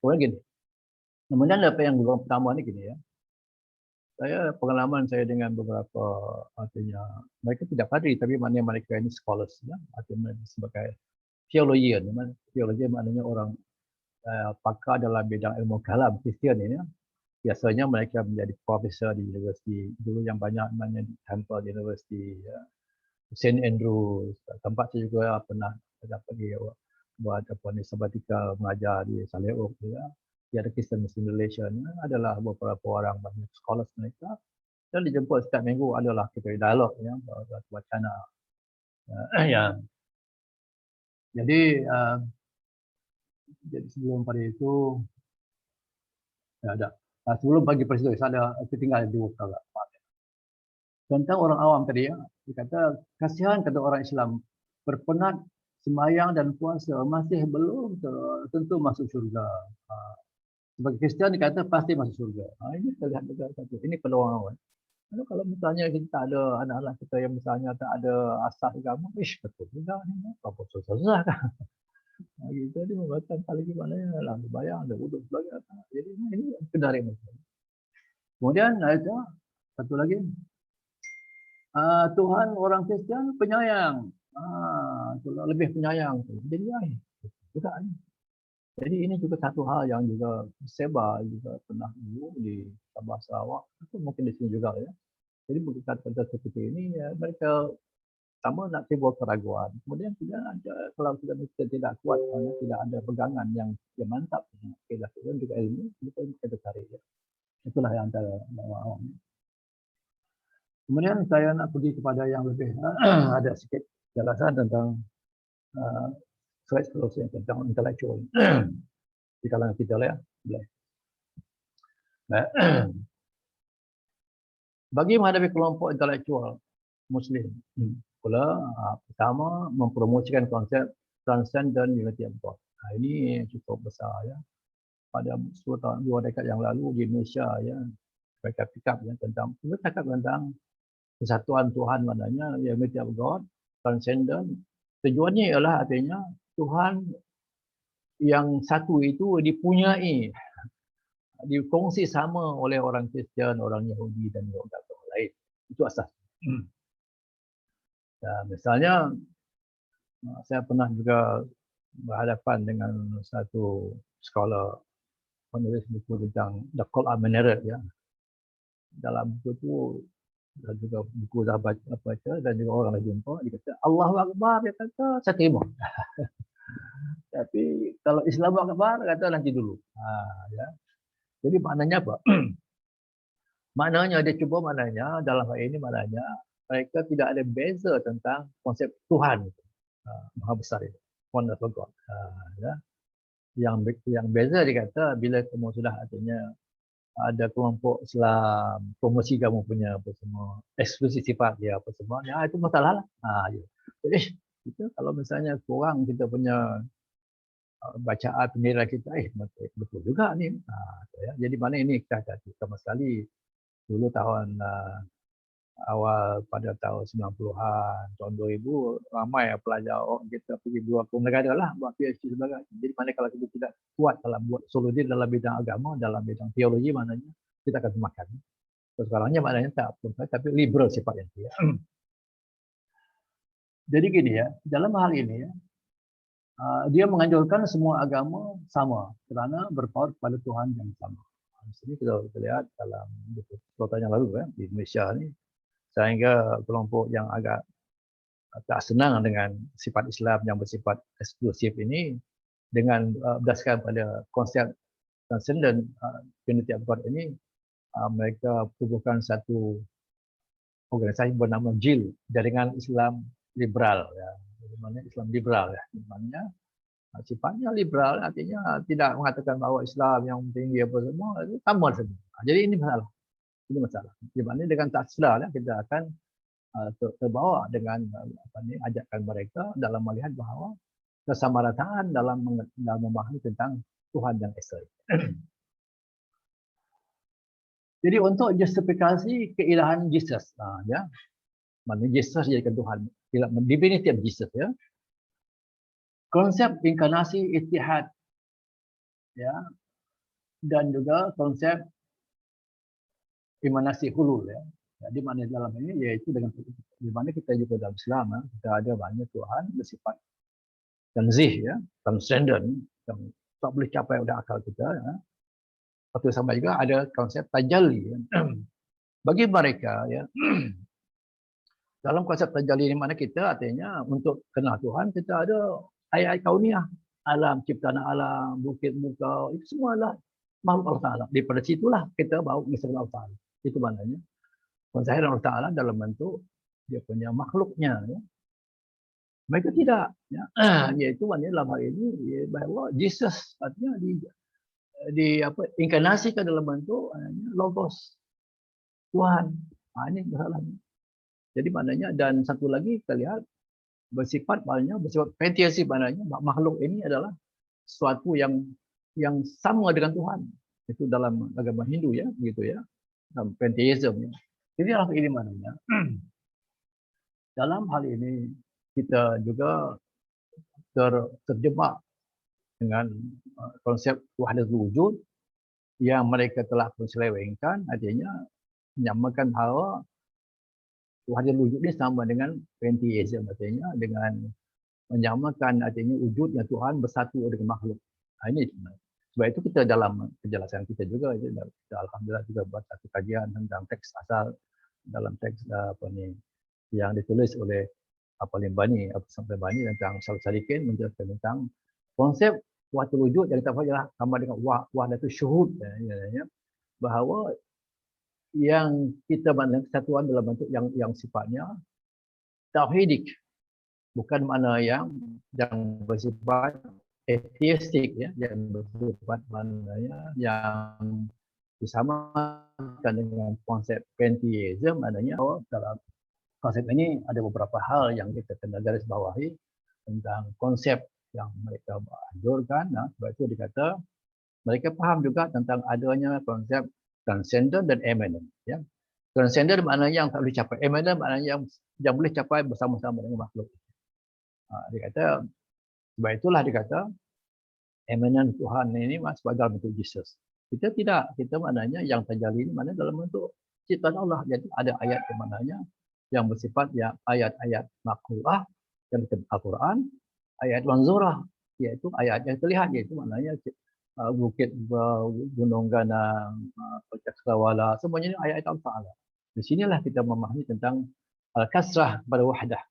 Kemudian gini, kemudian apa yang golongan pertama ni gini ya. Pengalaman saya dengan beberapa artinya mereka tidak padri tapi maknanya mereka ini scholars ya, artinya mereka sebagai theologian. Theologian maknanya orang pakar dalam bidang ilmu kalam Kristian ini ya. Biasanya mereka menjadi profesor di universiti dulu yang banyak namanya di Temple University ya. St. Andrews, tempat saya juga pernah pergi buat apa ni sabbatical mengajar di Saleh ya. Di ada Christian Muslim Relation adalah beberapa orang banyak scholars mereka dan dijemput setiap minggu adalah kita dialog ya wacana ya. Jadi sebelum pada itu ada sebelum pagi presiden saya ada tinggal di Wukala. Tentang orang awam tadi ya, dia kata kasihan kata orang Islam berpenat sembahyang dan puasa masih belum tentu masuk syurga. Sebagai Kristian dikata pasti masuk surga. Ini kita lihat juga satu. Ini peluang awal. Lalu kalau misalnya kita tak ada anak-anak kita yang misalnya tak ada asas agama, betul juga ni. Apa susah-susah kan. Kita ni membuatkan hal lagi mana lah bayang ada wuduk sebagainya. Jadi ini kendari macam. Kemudian ada satu lagi. Tuhan orang Kristian penyayang. Lebih penyayang. Jadi juga ni. Jadi ini juga satu hal yang juga sebar juga pernah dulu di Sabah Sarawak, itu mungkin di sini juga ya. Jadi berkaitan seperti ini ya, mereka sama nak timbul keraguan. Kemudian tidak ada kalau kita tidak kuat, tidak ada pegangan yang mantap, dan juga ilmu kita cari ya. Itulah yang antara awam. Kemudian saya nak pergi kepada yang lebih ada sedikit jelasan tentang selain tentang intelektual di kalangan kita lah ya. Bagi menghadapi kelompok intelektual Muslim, pula pertama mempromosikan konsep transcendent unity of God. Ini cukup besar ya. Pada 2 dekad yang lalu di Malaysia ya, mereka pick up ya tentang bercakap tentang kesatuan Tuhan maknanya unity of God, transcendent. Tujuannya ialah artinya Tuhan yang satu itu dipunyai, dikongsi sama oleh orang Kristian, orang Yahudi dan orang agama lain. Itu asas. Misalnya, saya pernah juga berhadapan dengan satu scholar penulis buku tentang The Call Ameneret ya. Dalam buku itu dan juga buku dah baca dan juga orang dah jumpa, dia kata Allahu Akbar, dia kata saya terima. Tapi kalau Islam Akbar kata nanti dulu. Ya. Jadi maknanya apa? Maknanya dia cuba maknanya dalam hal ini maknanya mereka tidak ada beza tentang konsep Tuhan itu. Maha besar itu. Wonderful God. Ya. Yang beza dia kata bila kamu sudah artinya ada kelompok Islam promosi kamu punya apa semua eksklusif sifat dia apa semua ya itu masalah lah. Ya. Jadi kita kalau misalnya kurang kita punya bacaan penilaian kita betul juga ni. Ya. Jadi mana ini kita hati sama sekali dulu tahun awal pada tahun 90-an, tahun 2000 ramai pelajar orang kita pergi dua ke negara lah buat PhD sebagainya. Jadi mana kalau kita tidak kuat dalam buat solusi dalam bidang agama, dalam bidang teologi maknanya kita akan semakan. Sekarangnya maknanya tak apa tapi liberal sifatnya dia. Jadi gini ya, dalam hal ini ya, dia menganjurkan semua agama sama kerana berpaut pada Tuhan yang sama. Di sini kita lihat dalam pertanyaan yang lalu ya, di Malaysia ni sehingga kelompok yang agak tak senang dengan sifat Islam yang bersifat eksklusif ini dengan berdasarkan pada konsep transcendent Trinity of God ini mereka tubuhkan satu organisasi bernama JIL, Jaringan Islam Liberal ya. Bagaimana Islam liberal ya. Maknanya sifatnya liberal artinya tidak mengatakan bahawa Islam yang tinggi apa semua itu sama saja. Jadi ini masalah. Ini masalah. Di mana dengan tak sedar kita akan terbawa dengan ajakan mereka dalam melihat bahawa kesamarataan dalam memahami tentang Tuhan yang Esa. Jadi untuk justifikasi keilahan Yesus, ya, mana Yesus jadikan Tuhan, divinity of Jesus, ya. Konsep inkarnasi ittihad, ya, dan juga konsep emanasi hulul ya. Jadi mana dalam ini yaitu dengan di mana kita juga dalam Islam kita ada banyak Tuhan bersifat tanzih ya, transcendent yang tak boleh capai oleh akal kita ya. Atau sama juga ada konsep tajalli ya. Bagi mereka ya dalam konsep tajalli ini mana kita artinya untuk kenal Tuhan kita ada ayat-ayat kauniyah, alam ciptaan alam, bukit muka itu semualah makhluk Allah Taala. Daripada situlah kita baru mengenal Allah Taala. Itu maknanya penzahiran Allah Taala dalam bentuk dia punya makhluknya ya. Mereka tidak ya. Iaitu maknanya dalam hal ini ya, bahawa Jesus artinya di apa inkarnasikan dalam bentuk logos Tuhan. Ini masalahnya. Jadi maknanya dan satu lagi kita lihat bersifat fantasi maknanya makhluk ini adalah sesuatu yang sama dengan Tuhan. Itu dalam agama Hindu ya, begitu ya. Dalam pantheism ya. Jadi dalam ini maknanya dalam hal ini kita juga terjebak dengan konsep wahdatul wujud yang mereka telah perselewengkan, artinya menyamakan bahawa wahdatul wujud ini sama dengan pantheism, artinya dengan menyamakan artinya wujudnya Tuhan bersatu dengan makhluk. Ini sebab itu kita dalam penjelasan kita juga kita alhamdulillah juga buat satu kajian tentang teks asal dalam teks yang ditulis oleh Al-Bani tentang Salikin menjelaskan tentang konsep wahdatul wujud yang kita faham sama dengan wahdatul syuhud ya, bahawa yang kita pandang kesatuan dalam bentuk yang sifatnya tauhidik, bukan mana yang bersifat ateistik ya, yang bersifat maknanya yang disamakan dengan konsep pantheism, maknanya dalam konsep ini ada beberapa hal yang kita kena garis bawahi tentang konsep yang mereka anjurkan. Sebab itu dikata mereka faham juga tentang adanya konsep transcendent dan immanent ya. Transcendent maknanya yang tak boleh capai, immanent maknanya yang boleh capai bersama-sama dengan makhluk. Dia kata sebab itulah dia kata immanent Tuhan ini sebagai bentuk Jesus. Kita tidak, kita maknanya yang terjadi ini maknanya dalam bentuk ciptaan Allah. Jadi ada ayat yang maknanya yang bersifat ya ayat-ayat maqru'ah yang disebut Al-Quran, ayat manzurah iaitu ayat yang terlihat, iaitu maknanya bukit, gunung ganang, cakrawala, semuanya ini ayat Allah Taala. Di sinilah kita memahami tentang al-kasrah pada wahdah.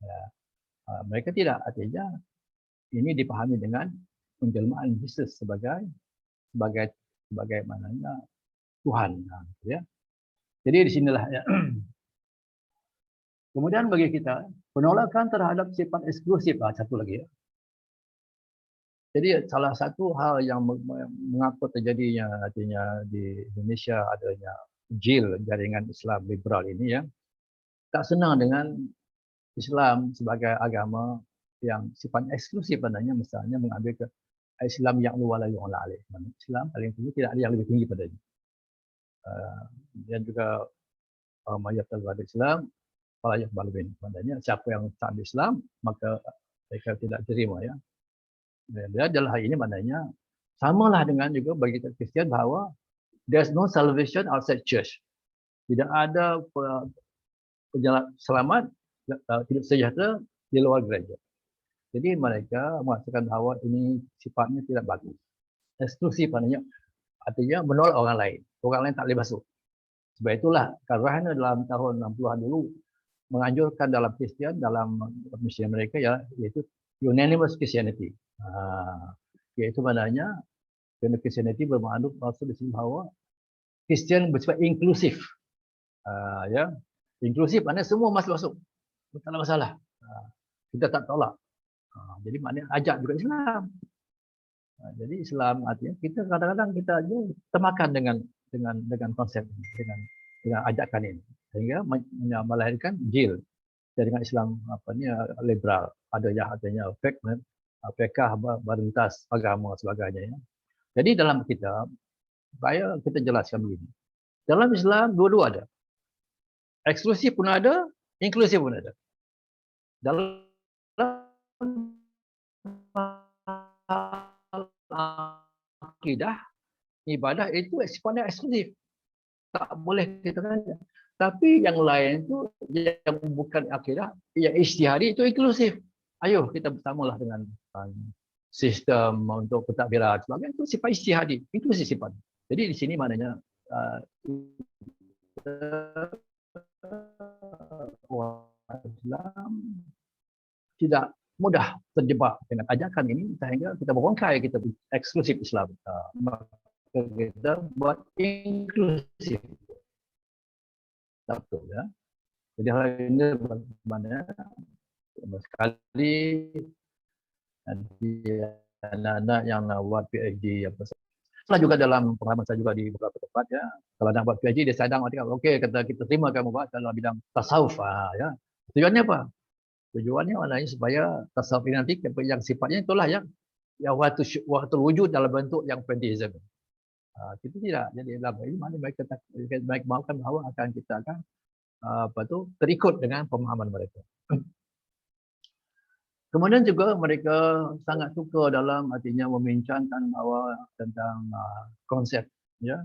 Ya. Mereka tidak, artinya ini dipahami dengan penjelmaan Yesus sebagai mananya Tuhan. Ya. Jadi di sinilah ya. Kemudian bagi kita penolakan terhadap sifat eksklusif satu lagi ya. Jadi salah satu hal yang mengapa terjadinya artinya di Indonesia adanya JIL, jaringan Islam liberal ini ya, tak senang dengan Islam sebagai agama yang sifat eksklusif padanya, misalnya mengambil ke Islam yang luar lalu oleh Islam paling tinggi, tidak ada yang lebih tinggi padanya. Dan juga mayoritas pada Islam kalau yang balwin, maknanya siapa yang tak Islam maka mereka tidak terima ya. Dan dalam hal ini maknanya samalah dengan juga bagi kita Kristian bahawa there's no salvation outside church. Tidak ada selamat hidup sejahtera di luar gereja. Jadi mereka mengatakan bahawa ini sifatnya tidak bagus. Eksklusif maknanya artinya menolak orang lain. Orang lain tak boleh masuk. Sebab itulah Karahana dalam tahun 60-an dulu menganjurkan dalam Kristian, dalam misi mereka ya, iaitu unanimous Christianity. Iaitu maknanya Christianity bermaksud di sini bahawa Kristian bersifat inklusif. Ya, inklusif maknanya semua masuk. Tak ada masalah. Kita tak tolak. Jadi maknanya ajak juga Islam. Jadi Islam artinya kita kadang-kadang kita aja termakan dengan konsep ini, dengan ajakan ini, sehingga melahirkan JIL, jaringan Islam liberal. Ada yang artinya fiqh berlintas agama sebagainya. Ya. Jadi dalam kitab supaya kita jelaskan begini. Dalam Islam dua-dua ada. Eksklusif pun ada, inklusif pun ada. Dalam akidah, ibadah itu sifatnya eksklusif. Tak boleh kita kata. Tapi yang lain itu yang bukan akidah, yang ijtihadi itu inklusif. Ayo kita bersamalah dengan sistem untuk pentadbiran sebagainya, itu sifat ijtihadi, inklusif sifat. Jadi di sini maknanya Islam tidak mudah terjebak dengan ajakan ini sehingga kita berongkai kita eksklusif Islam. Maka kita buat inklusif. Betul ya. Jadi hal ini bagaimana sekali nanti anak-anak yang nak buat PhD apa saja. Setelah juga dalam pengalaman saya juga di beberapa tempat ya, kalau nak buat PhD dia sadang okey kata kita terima kamu buat dalam bidang tasawuf ya. Tujuannya apa? Tujuannya maknanya supaya tasawuf ini nanti yang sifatnya itulah yang waktu wujud dalam bentuk yang pantheism. Kita tidak. Jadi dalam ini mana mereka mahukan bahawa kita akan terikut dengan pemahaman mereka. Kemudian juga mereka sangat suka dalam artinya membincangkan bahawa tentang konsep ya.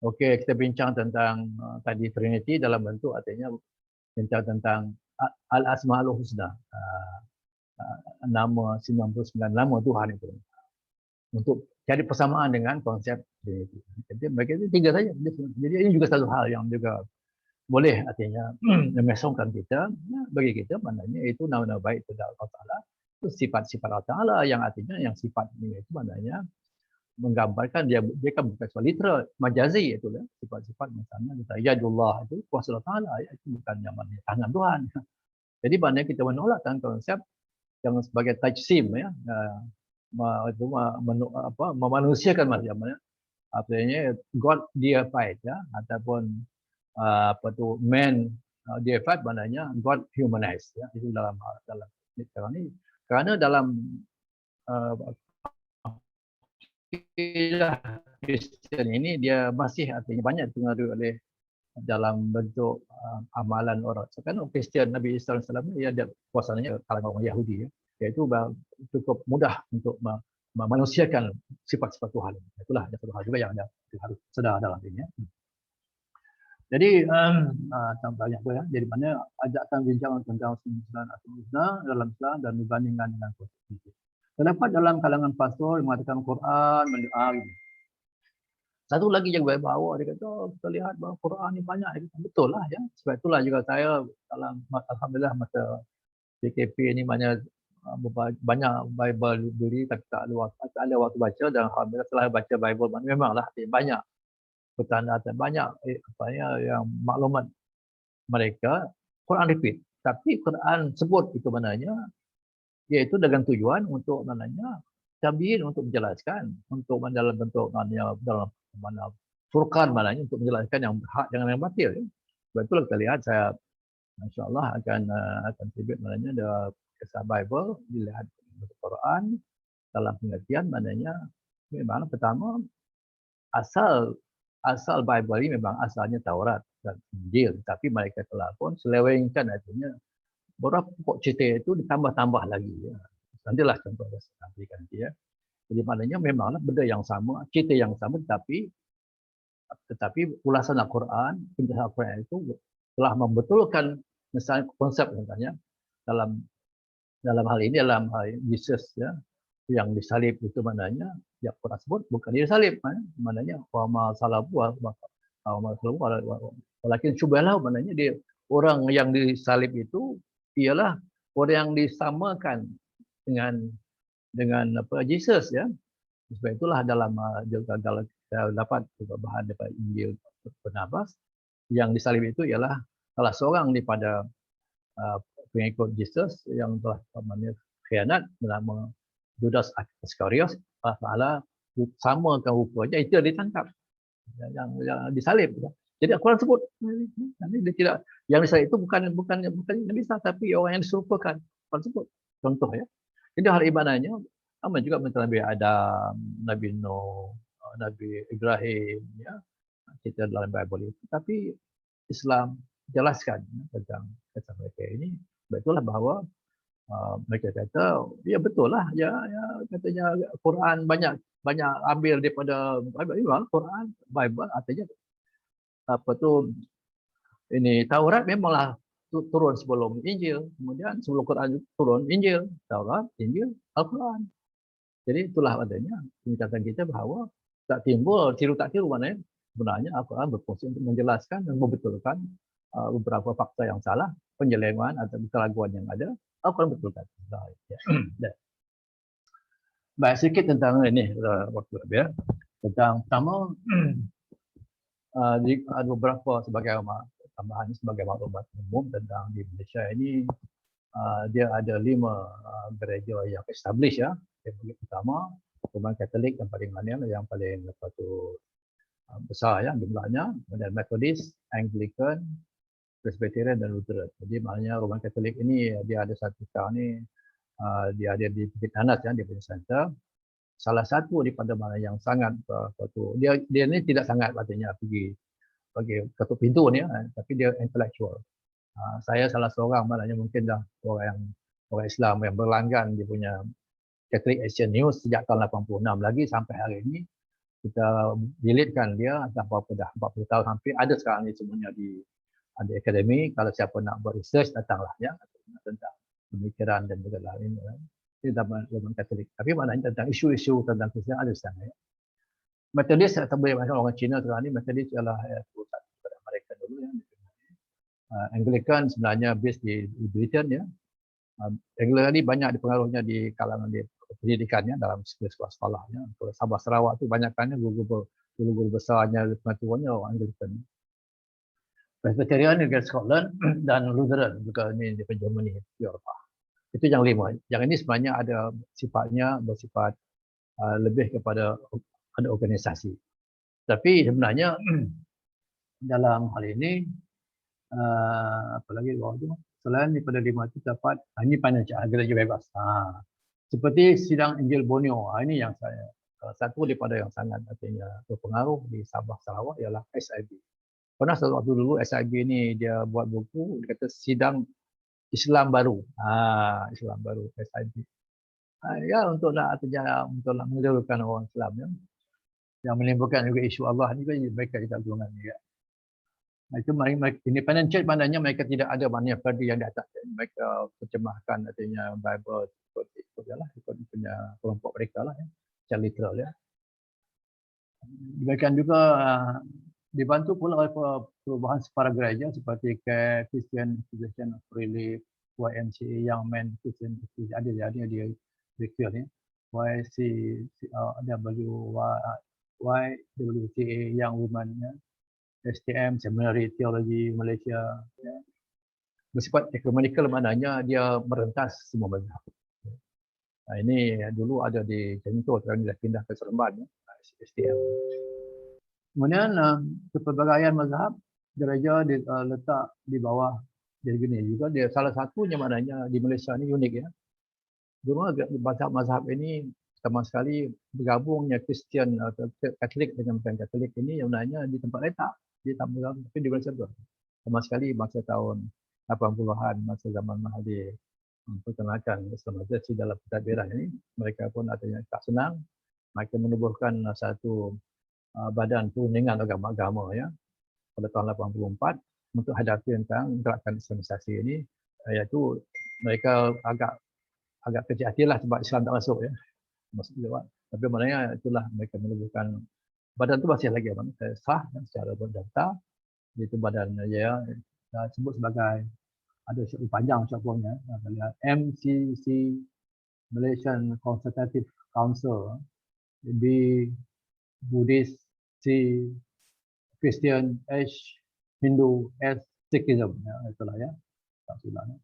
Okey, kita bincang tentang tadi Trinity dalam bentuk artinya bincang tentang Al-Asma'ul Husna. Nama 99 nama Tuhan itu. Untuk cari persamaan dengan konsep Trinity. Jadi mereka itu tiga saja. Jadi ini juga satu hal yang juga boleh artinya memesongkan kita, bagi kita maknanya itu nama-nama baik kepada Allah Ta'ala, itu sifat-sifat Allah Ta'ala yang artinya yang sifat ini itu maknanya menggambarkan dia kan bukan soal literal, majazi itu ya, sifat-sifat misalnya yadullah itu kuasa Allah Ta'ala, itu bukan namanya tangan Tuhan. Jadi maknanya kita menolakkan konsep yang sebagai tajsim ya, memanusiakan macamnya artinya God deified ya, ataupun man deified maknanya God humanized ya, itu dalam ini kerana dalam Kristen ini dia masih artinya banyak dipengaruhi oleh dalam bentuk amalan orang. Sekarang Kristen Nabi Isa AS ia ada kuasanya kalangan orang Yahudi ya. Iaitu cukup mudah untuk memanusiakan sifat-sifat Tuhan. Itulah satu hal juga yang harus sedar dalam ini. Ya. Jadi banyak ya. Jadi mana ajakkan bincang tentang 99 asma husna dalam Islam dan dibandingkan dengan konsep. Terdapat dalam kalangan pastor yang mengatakan Quran mendoa ini. Satu lagi yang bawa dia kata kita lihat bahawa Quran ni banyak. Betul lah ya. Sebab itulah juga saya dalam alhamdulillah masa PKP ni banyak Bible beli tapi tak ada waktu baca, dan alhamdulillah setelah baca Bible memanglah banyak pertanda banyak yang maklumat mereka Quran repeat, tapi Quran sebut itu maknanya iaitu dengan tujuan untuk maknanya tabiin, untuk menjelaskan, untuk dalam bentuk maknanya dalam mana Furqan maknanya untuk menjelaskan yang hak dengan yang batil. Betul kita lihat, saya insya-Allah akan sebut maknanya ada kisah Bible dilihat Quran dalam pengertian maknanya memang pertama asal Bible ini memang asalnya Taurat dan Injil, tapi mereka telah pun selewengkan artinya beberapa pokok cerita itu ditambah-tambah lagi. Ya. Nantilah contoh nanti ya. Jadi maknanya memanglah benda yang sama, cerita yang sama, tetapi ulasan Al-Quran, penjelasan Al-Quran itu telah membetulkan misalnya konsep misalnya dalam hal ini dalam hal Yesus ya yang disalib itu maknanya ya Quran sebut bukan dia disalib maknanya wa salabu walakin syubalah maknanya dia orang yang disalib itu ialah orang yang disamakan dengan apa Yesus ya. Sebab itulah dalam dapat bahan daripada Injil Barnabas yang disalib itu ialah salah seorang daripada pengikut Yesus yang telah khianat bernama Judas Iskariot. Allah Taala samakan rupanya itu ditangkap yang disalib. Jadi Al-Quran sebut dia tidak yang disalib itu bukan Nabi Isa tapi orang yang diserupakan. Al-Quran sebut contoh ya. Jadi hal ibadahnya sama juga macam Nabi Adam, Nabi Nuh, Nabi Ibrahim ya. Kita dalam Bible itu, tapi Islam jelaskan tentang kisah mereka ini. Betullah bahawa mereka kata ya betul lah ya katanya Quran banyak ambil daripada Bible. Quran Bible artinya apa tu ini Taurat memanglah turun sebelum Injil, kemudian sebelum Quran turun Injil, Taurat, Injil, Al-Quran. Jadi itulah adanya pembicaraan kita bahawa tak timbul tiru tak tiru maknanya sebenarnya Al-Quran berfungsi untuk menjelaskan dan membetulkan beberapa fakta yang salah, penyelewengan atau keraguan yang ada, Al-Quran betulkan. Baik, sedikit tentang ini waktu ya. Tentang pertama ada beberapa sebagai tambahan sebagai maklumat umum tentang di Malaysia ini dia ada 5 gereja yang established ya. Yang pertama Roman Katolik yang paling mana yang paling besar ya jumlahnya, kemudian Methodist, Anglican, Presbyterian dan Lutheran. Jadi maknanya Roman Katolik ini dia ada satu tahun ni dia ada di Bukit Nanas ya, dia punya center. Salah satu daripada mana yang sangat dia ni tidak sangat artinya pergi bagi ketuk pintu ni tapi dia intellectual. Saya salah seorang maknanya mungkin dah orang Islam yang berlanggan dia punya Catholic Asian News sejak tahun 86 lagi sampai hari ini. Kita delete-kan dia sampai dah 40 tahun hampir, ada sekarang ni semuanya di akademi. Kalau siapa nak buat research datanglah ya tentang pemikiran dan juga lain ini dalam Katolik. Tapi maknanya tentang isu-isu tentang Kristian ada sana ya. Methodist atau orang Cina sekarang ni Methodist ialah pusat kepada mereka dulu ya. Anglican sebenarnya based di Britain ya. Anglican ni banyak dipengaruhnya di kalangan di pendidikannya dalam sekolah-sekolahnya. Kalau Sabah Sarawak tu banyakkannya guru-guru besarnya pengatuannya orang Anglican. Presbyterian di Scotland dan Lutheran juga ni di Germany, Eropah. Itu yang 5. Yang ini sebenarnya ada bersifat lebih kepada ada organisasi. Tapi sebenarnya dalam hal ini apa lagi selain daripada 5 itu dapat ini financial gereja bebas. Seperti sidang Injil Borneo, ini yang saya satu daripada yang sangat artinya berpengaruh di Sabah Sarawak ialah SIB. Pernah satu waktu dulu SIB ni dia buat buku dia kata sidang Islam baru. Islam baru SIB. Ya untuk nak menjauhkan orang Islam ya. Yang menimbulkan juga isu Allah ni juga mereka juga golongan juga. Itu independent church maknanya mereka tidak ada maknanya pada yang di atas. Mereka terjemahkan artinya Bible seperti itu ialah ikut punya kelompok mereka lah ya. Secara literal ya. Demikian juga dibantu pula oleh perubahan separa gereja seperti Christian Association of Relief, YMCA Young Men Christian ada dia recall ni. YWCA Young Women, ya. STM Seminary Theology Malaysia, ya. Bersifat ekumenikal maknanya dia merentas semua mazhab. Ini dulu ada di Jentul, sekarang dah pindah ke Seremban, ya. STM. Kemudian kepelbagaian mazhab gereja letak di bawah jadi gini juga dia salah satunya maknanya di Malaysia ni unik, ya. Dulu mazhab ini pertama sekali bergabungnya Kristian atau Katolik dengan bukan Katolik ini yang sebenarnya di tempat lain tak, dia tak bergabung, tapi di Malaysia tu. Pertama sekali masa tahun 80-an, masa zaman Mahathir memperkenalkan Islam Malaysia dalam pentadbiran ini, mereka pun adanya tak senang, mereka menubuhkan satu badan perundingan agama-agama, ya, pada tahun 84 untuk hadapi tentang gerakan Islamisasi ini, iaitu mereka agak kecil hatilah sebab Islam tak masuk, ya. Masuk juga. Tapi maknanya itulah mereka menubuhkan badan itu masih lagi sah secara berdata, iaitu badan ya sebut sebagai ada panjang ucapannya, MCC Malaysian Consultative Council, B Buddhist, C Christian, H Hindu, S Sikhism, ya, itulah ya. Tak silapnya.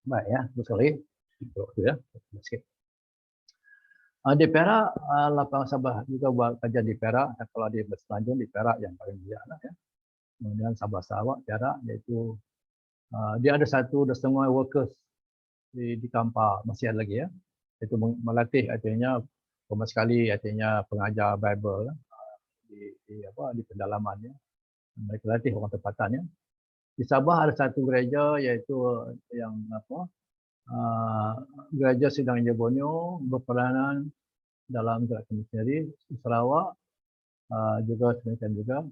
Baik ya, sorry. Itu ya, sikit. Di Perak, lapang Sabah juga buat kajian di Perak. Kalau di Selanjung di Perak yang paling mulia lah, ya. Kemudian Sabah Sarawak, Perak, iaitu dia ada satu setengah workers di Kampar, masih ada lagi, ya. Itu melatih artinya pertama sekali artinya pengajar Bible di pendalamannya. Mereka latih orang tempatannya. Di Sabah ada satu gereja iaitu yang gereja Sidang Jebonyo berperanan dalam gerakan misioneri. Di Sarawak juga demikian juga.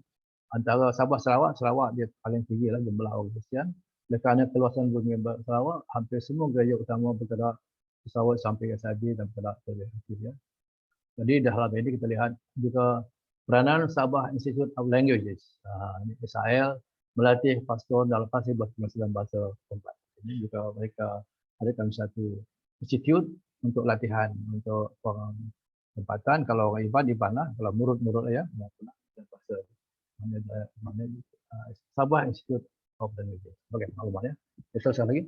Antara Sabah Sarawak dia paling tinggi lah jumlah orang Kristian. Kerana keluasan bumi Sarawak, hampir semua gereja utama bergerak di Sarawak sampai ke Sabi dan bergerak ke Malaysia. Jadi dalam ini kita lihat juga peranan Sabah Institute of Languages, Israel, melatih pastor dalam bahasa tempat. Ini juga mereka adakan satu institut untuk latihan untuk orang tempatan. Kalau orang Iban lah, kalau murid ya, bahasa Sabah Institute of Languages. Okey, maklumat ya. Itu sekali lagi.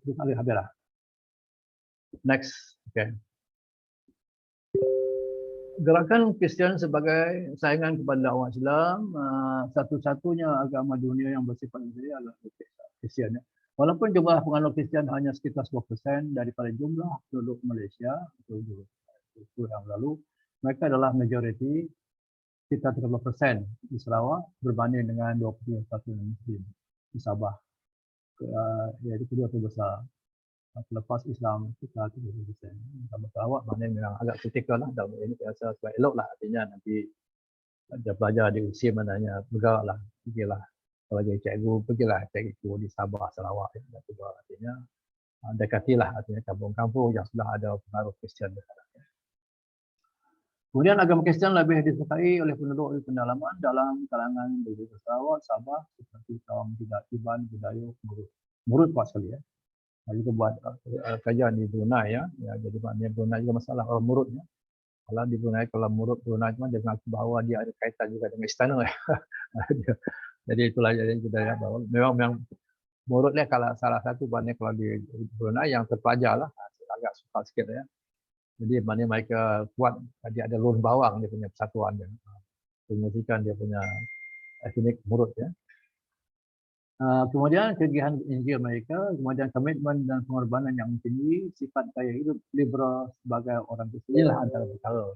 Itu kali habislah. Next, okay. Gerakan Kristian sebagai saingan kepada umat Islam, satu-satunya agama dunia yang bersifat Islam adalah Kristian. Walaupun jumlah penganut Kristian hanya sekitar 10% daripada jumlah penduduk Malaysia, itu yang lalu, mereka adalah majoriti sekitar 30% di Sarawak berbanding dengan 21% Muslim di Sabah, iaitu kedua terbesar. Selepas Islam sekitar 30%. Sabah Sarawak maknanya memang agak kritikal lah dalam ini, biasa supaya elok lah, artinya nanti dia belajar di usia mananya bergerak lah, pergilah kalau jadi cikgu, pergilah cikgu di Sabah Sarawak, artinya dekatilah artinya kampung-kampung yang sudah ada pengaruh Kristian di sana. Kemudian agama Kristian lebih disukai oleh penduduk di pendalaman dalam kalangan di Sarawak, Sabah seperti kaum Iban, Budayu, Murut kuat sekali, ya. Juga buat kajian di Brunei, ya. Jadi maknanya Brunei juga masalah orang Murut, ya. Kalau di Brunei, kalau Murut Brunei cuma dia mengaku bahawa dia ada kaitan juga dengan istana, ya. Jadi itulah jadi kita lihat bahawa memang Murut dia kalau salah satu maknanya kalau di Brunei yang terpelajar lah, agak sukar sikit, ya. Jadi maknanya mereka kuat, dia ada lurus bawang dia punya persatuan, dia mengujikan dia punya etnik Murut, ya. Kemudian kegiatan Injil mereka, kemudian komitmen dan pengorbanan yang tinggi, sifat gaya hidup liberal sebagai orang Kristian, inilah antara perkara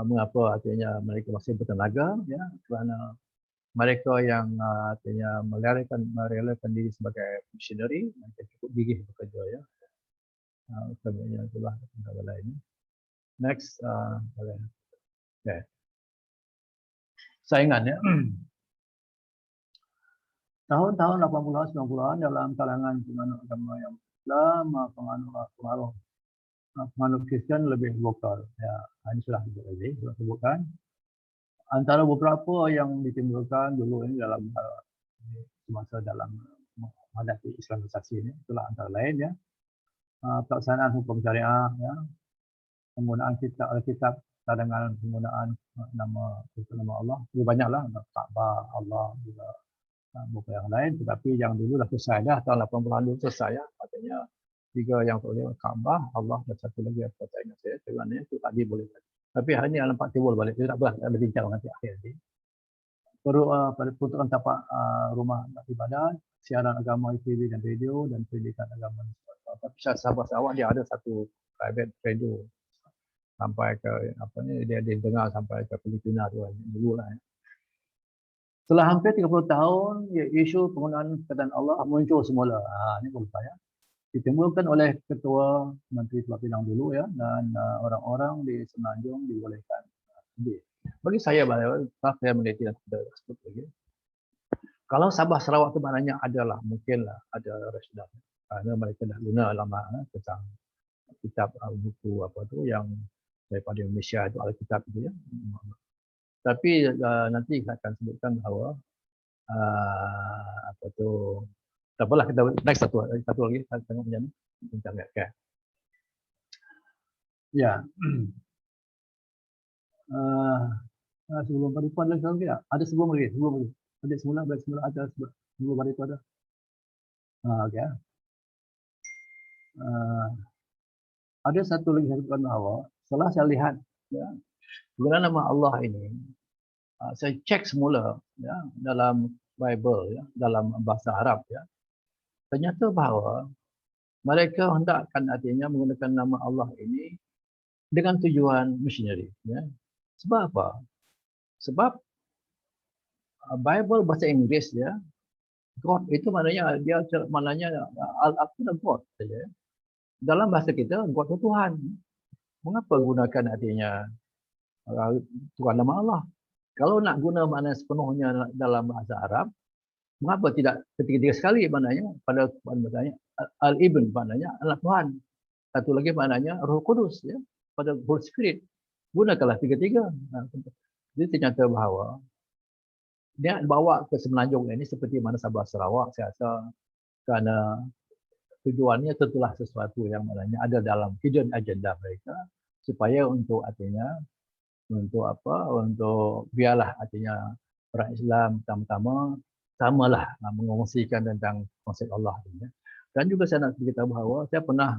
mengapa artinya mereka masih bertenaga, ya, kerana mereka yang artinya merelakan diri sebagai misioneri, mereka cukup gigih bekerja, ya. Utamanya itulah antara lain. Next, okay. Saingan, ya. Tahun-tahun 80-an, 90-an dalam kalangan penganut agama yang Islam, penganut Kristian lebih vokal. Ya, ini sudah disebutkan. Antara beberapa yang ditimbulkan dulu ini dalam semasa dalam menghadapi Islamisasi ini. Itulah antara lain ya. Pelaksanaan hukum syariah ya, penggunaan kitab dengan penggunaan nama Allah. Lebih banyaklah Kaabah, Allah juga buku yang lain, tetapi yang dulu dah selesai dah, tahun 80-an dulu selesai ya. Katanya 3 yang boleh Kaabah, Allah dan satu lagi apa tak ingat saya, sebenarnya itu tadi boleh. Tapi hari ini alam 4 timbul balik, dia tak boleh ada bincang nanti akhir nanti. Perlu pada peruntukan tapak rumah ibadat, siaran agama TV dan radio dan pendidikan agama. Tapi sahabat-sahabat dia ada satu private radio sampai ke apa ni, dia dengar sampai ke Filipina tu dulu lah. Setelah hampir 30 tahun, isu penggunaan perkataan Allah muncul semula. Ini pun saya. Ditimbulkan oleh Ketua Menteri Pulau Pinang dulu ya, dan orang-orang di Semenanjung dibolehkan. Bagi saya, saya meneliti dan sebut lagi. Kalau Sabah Sarawak itu maknanya adalah, mungkinlah ada resdah. Kerana mereka dah guna lama tentang kitab buku apa tu yang daripada Indonesia itu Alkitab itu ya. Tapi nanti saya akan sebutkan bahawa apa tu, tak apalah, kita next satu lagi saya tengok macam ni tentang okay. Ya. Sebelum paripuan lagi tak? Ada sebelum lagi. Ada semula ada sebelum paripuan ada. Okey. Ada satu lagi saya sebutkan bahawa setelah saya lihat ya, penggunaan nama Allah ini, saya cek semula ya, dalam Bible ya, dalam bahasa Arab ya. Ternyata bahawa mereka hendakkan artinya menggunakan nama Allah ini dengan tujuan missionary ya. Sebab apa? Sebab Bible bahasa Inggeris ya, God itu maknanya aku dah God saja. Dalam bahasa kita God itu Tuhan. Mengapa gunakan artinya Tuhan nama Allah? Kalau nak guna makna sepenuhnya dalam bahasa Arab, mengapa tidak ketiga-tiga sekali maknanya pada maknanya Al-Ibn maknanya anak Tuhan. Satu lagi maknanya Roh Kudus ya, pada Holy Spirit. Gunakanlah tiga-tiga. Jadi ternyata bahawa dia bawa ke Semenanjung ini seperti mana Sabah Sarawak, saya rasa kerana tujuannya tentulah sesuatu yang maknanya ada dalam hidden agenda mereka supaya untuk artinya untuk apa, untuk biarlah artinya orang Islam pertama-tama samalah mengongsikan tentang konsep Allah ini. Dan juga saya nak beritahu bahawa saya pernah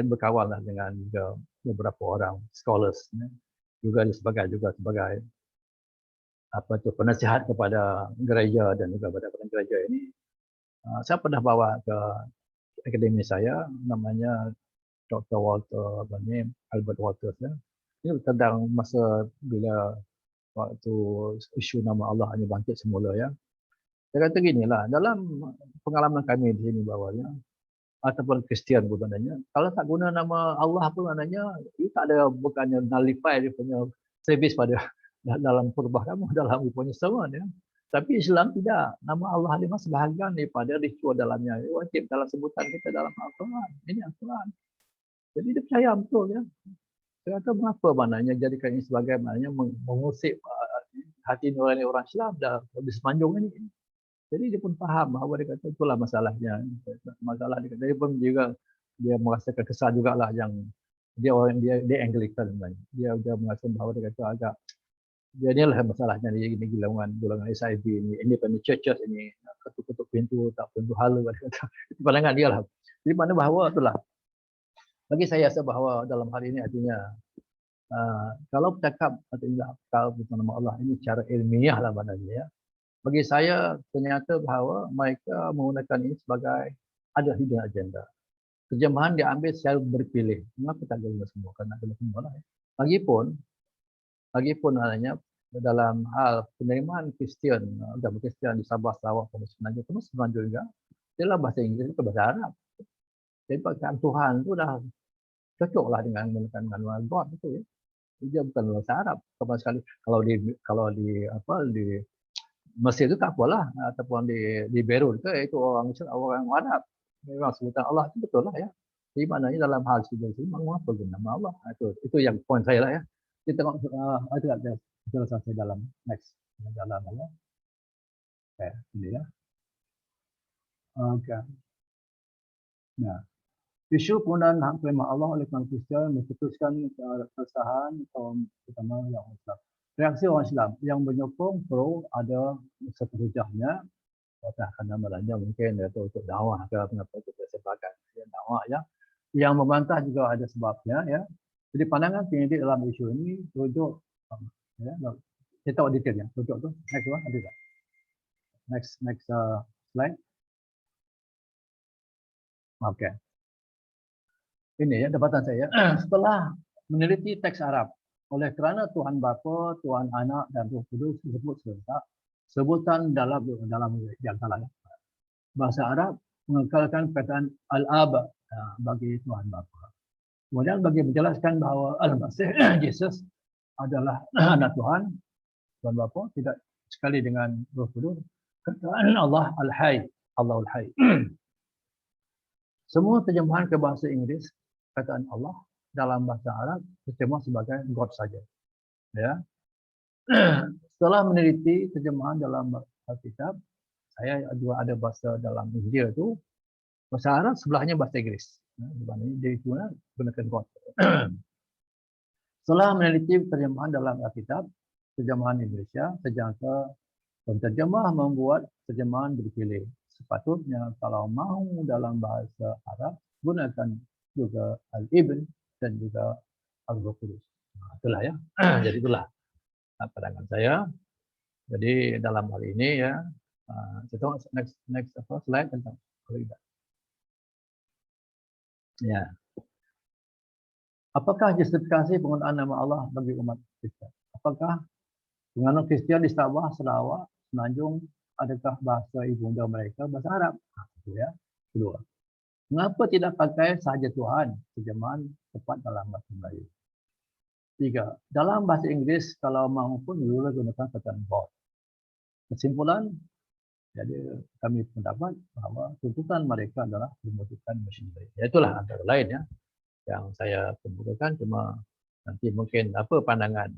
berkawan lah dengan beberapa orang scholars juga sebagai apa tu penasihat kepada gereja dan juga kepada gereja ini. Saya pernah bawa ke akademi saya namanya Dr. Walter Albert Walters ya. Ini tentang masa bila waktu isu nama Allah ini bangkit semula ya. Saya kata ginilah, dalam pengalaman kami di sini bawahnya ataupun Kristian pun maknanya, kalau tak guna nama Allah pun maknanya itu tak ada, bukannya nullify dia punya servis pada dalam purba kamu, dalam punya sermon ya. Tapi Islam tidak. Nama Allah ini masih bahagian daripada ritual dalamnya. Wajib dalam sebutan kita dalam Al-Quran. Ini Al-Quran. Jadi dia percaya betul ya. Saya kata mengapa maknanya jadikan ini sebagai maknanya mengusik hati nurani orang Islam di Semenanjung ini. Jadi dia pun faham bahawa dia kata itulah masalahnya. Masalah dia kata dia pun juga dia merasakan kesal jugalah yang dia Anglican sebenarnya. Dia merasa bahawa dia kata agak dia inilah masalahnya ini golongan SIV ini, independent churches ini, ketuk-ketuk pintu tak pintu hala kata. Itu pandangan dia lah. Jadi mana bahawa itulah. Bagi saya rasa bahawa dalam hal ini artinya kalau bercakap artinya akal nama Allah ini secara ilmiah lah maknanya ya. Bagi saya ternyata bahawa mereka menggunakan ini sebagai ada hidden agenda. Terjemahan diambil secara berpilih. Mengapa tak guna semua? Kerana guna semua lah ya. Lagipun adanya dalam hal penerimaan Kristian, agama Kristian di Sabah, Sarawak, dan Semenanjung, termasuk Semenanjung juga, dalam bahasa Inggeris itu bahasa Arab. Jadi perkataan Tuhan itu dah cocoklah dengan menggunakan God itu ya. Dia bukan bahasa Arab sama sekali. Kalau di Mesir itu tak apalah, ataupun di Beirut itu orang Arab. Memang sebutan Allah itu betul lah ya. Jadi maknanya dalam hal seperti itu mengapa guna nama Allah. Itu yang poin saya lah ya. Kita tengok itu selesai dalam next dalam Okay, ini ya. Okay. Nah, isu penggunaan hak kalimat Allah oleh kaum Kristian mencetuskan keresahan kaum utama yang Islam. Reaksi orang Islam yang menyokong pro ada seterusnya, karena namanya mungkin itu untuk dakwah ke apa itu sebagai dakwah ya. Yang membantah juga ada sebabnya ya. Jadi pandangan penyidik dalam isu ini rujuk ya. Kita tahu detailnya. Rujuk tu next one ada tak? Next slide. Okey. Ini ya dapatan saya. Setelah meneliti teks Arab, oleh kerana Tuhan Bapa, Tuhan Anak dan Roh Kudus disebut serentak, sebutan dalam yang salah. Bahasa Arab mengekalkan perkataan al-aba bagi Tuhan Bapa. Kemudian bagi menjelaskan bahawa Al-Masih Yesus adalah anak Tuhan, Tuhan Bapa tidak sekali dengan Roh Kudus, perkataan Allah Al-Hayy, Allahul Hayy. Semua terjemahan ke bahasa Inggeris perkataan Allah dalam bahasa Arab diterjemah sebagai God saja. Ya. Setelah meneliti terjemahan dalam Alkitab, saya juga ada bahasa dalam Injil itu bahasa Arab sebelahnya bahasa Inggeris. Jadi itu gunakan God. Setelah meneliti terjemahan dalam Alkitab, terjemahan Indonesia, sejangka penterjemah membuat terjemahan berpilih. Sepatutnya kalau mahu dalam bahasa Arab, gunakan juga Al-Ibn dan juga Al-Roh Kudus. Itulah ya. Jadi itulah pandangan saya. Jadi dalam hal ini ya, kita next slide tentang Al-Ibn. Ya. Apakah justifikasi penggunaan nama Allah bagi umat Kristen? Apakah penganut Kristen di Sabah, Sarawak, Semenanjung, adakah bahasa ibunda mereka bahasa Arab? Itu ya. Kedua, mengapa tidak pakai sahaja Tuhan, terjemahan tepat dalam bahasa Melayu? Tiga, dalam bahasa Inggris kalau mahu pun boleh gunakan perkataan God. Kesimpulan, jadi kami pendapat bahawa tuntutan mereka adalah membutuhkan machinery. Itulah antara lain ya yang saya kemukakan, cuma nanti mungkin apa pandangan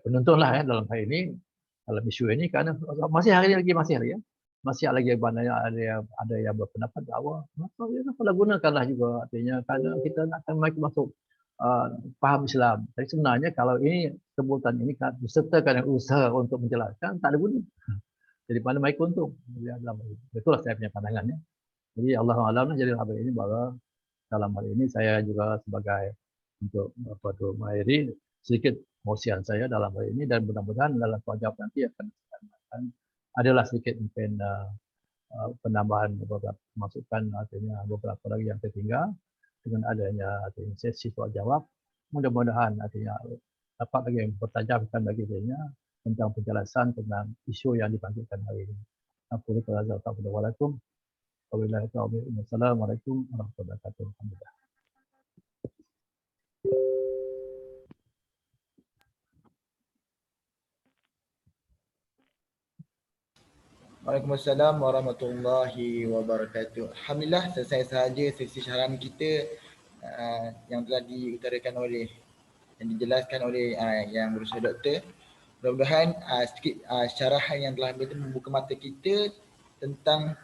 penonton lah ya dalam hal ini, dalam isu ini, karena masih hari ini masih ya. Masih lagi ada yang berpendapat bahawa kalau gunakanlah juga, artinya karena kita akan masuk faham Islam. Tapi sebenarnya kalau ini sebutan ini disertakan usaha untuk menjelaskan, tak ada guna. Jadi mana baik untung. Itulah saya punya pandangannya. Jadi Allah Alam, jadi dalam hal ini bahwa dalam hal ini saya juga sebagai untuk mengakhiri sedikit mosian saya dalam hal ini, dan mudah-mudahan dalam jawab nanti akan adalah sedikit mungkin penambahan beberapa masukan, artinya beberapa lagi yang tertinggal dengan adanya artinya sesi soal jawab. Mudah-mudahan artinya dapat lagi mempertajamkan lagi dirinya tentang penjelasan tentang isu yang dibangkitkan hari ini. Assalamualaikum warahmatullahi wabarakatuh. Waalaikumsalam warahmatullahi wabarakatuh. Alhamdulillah, selesai sahaja sesi syarahan kita yang telah diutarakan oleh, yang dijelaskan oleh yang berusaha doktor. Mudah-mudahan sedikit syarahan yang telah membuka mata kita tentang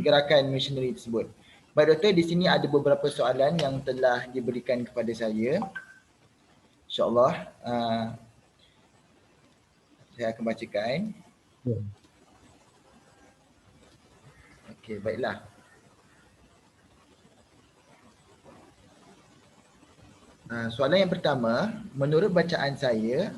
gerakan missionary tersebut. Baik doktor, di sini ada beberapa soalan yang telah diberikan kepada saya. InsyaAllah saya akan bacakan. Okey, baiklah. Soalan yang pertama, menurut bacaan saya,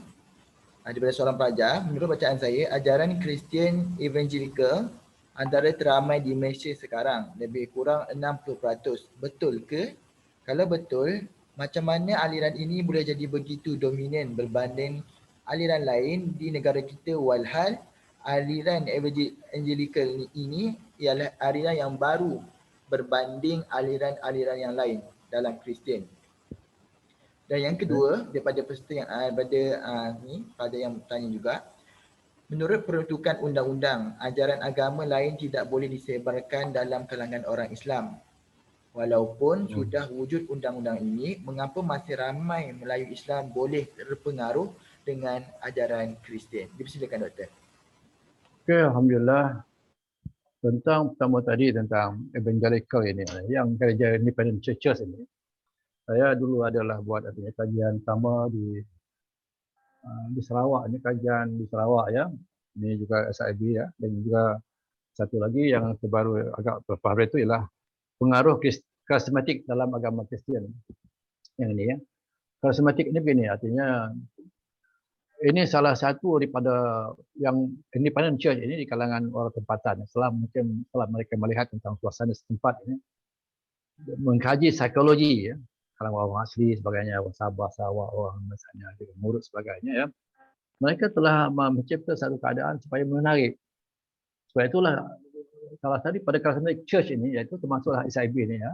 daripada seorang pelajar, menurut bacaan saya, ajaran Kristian Evangelical antara teramai di Malaysia sekarang, lebih kurang 60%. Betul ke? Kalau betul, macam mana aliran ini boleh jadi begitu dominan berbanding aliran lain di negara kita, walhal aliran Evangelical ini ialah aliran yang baru berbanding aliran-aliran yang lain dalam Kristian. Dan yang kedua, daripada peserta yang pada yang bertanya juga, menurut peruntukan undang-undang, ajaran agama lain tidak boleh disebarkan dalam kalangan orang Islam. Walaupun sudah wujud undang-undang ini, mengapa masih ramai Melayu Islam boleh terpengaruh dengan ajaran Kristian? Dipersilakan doktor. Okey, alhamdulillah. Tentang pertama tadi tentang evangelical ini, yang gereja independent churches ini, saya dulu adalah buat artinya kajian sama di Sarawak, ini kajian di Sarawak ya. Ini juga SIB ya, dan juga satu lagi yang terbaru agak terfavorit itu ialah pengaruh karismatik dalam agama Kristian. Yang ini ya. Karismatik ini begini, artinya ini salah satu daripada yang independent church ini di kalangan orang tempatan. Setelah mereka melihat tentang suasana setempat ini, mengkaji psikologi ya, kalau orang asli sebagainya, orang Sabah, Sarawak, orang misalnya Murut sebagainya ya, mereka telah mencipta satu keadaan supaya menarik. Sebab itulah salah satu pada karismatik church ini, iaitu termasuklah SIB ini ya,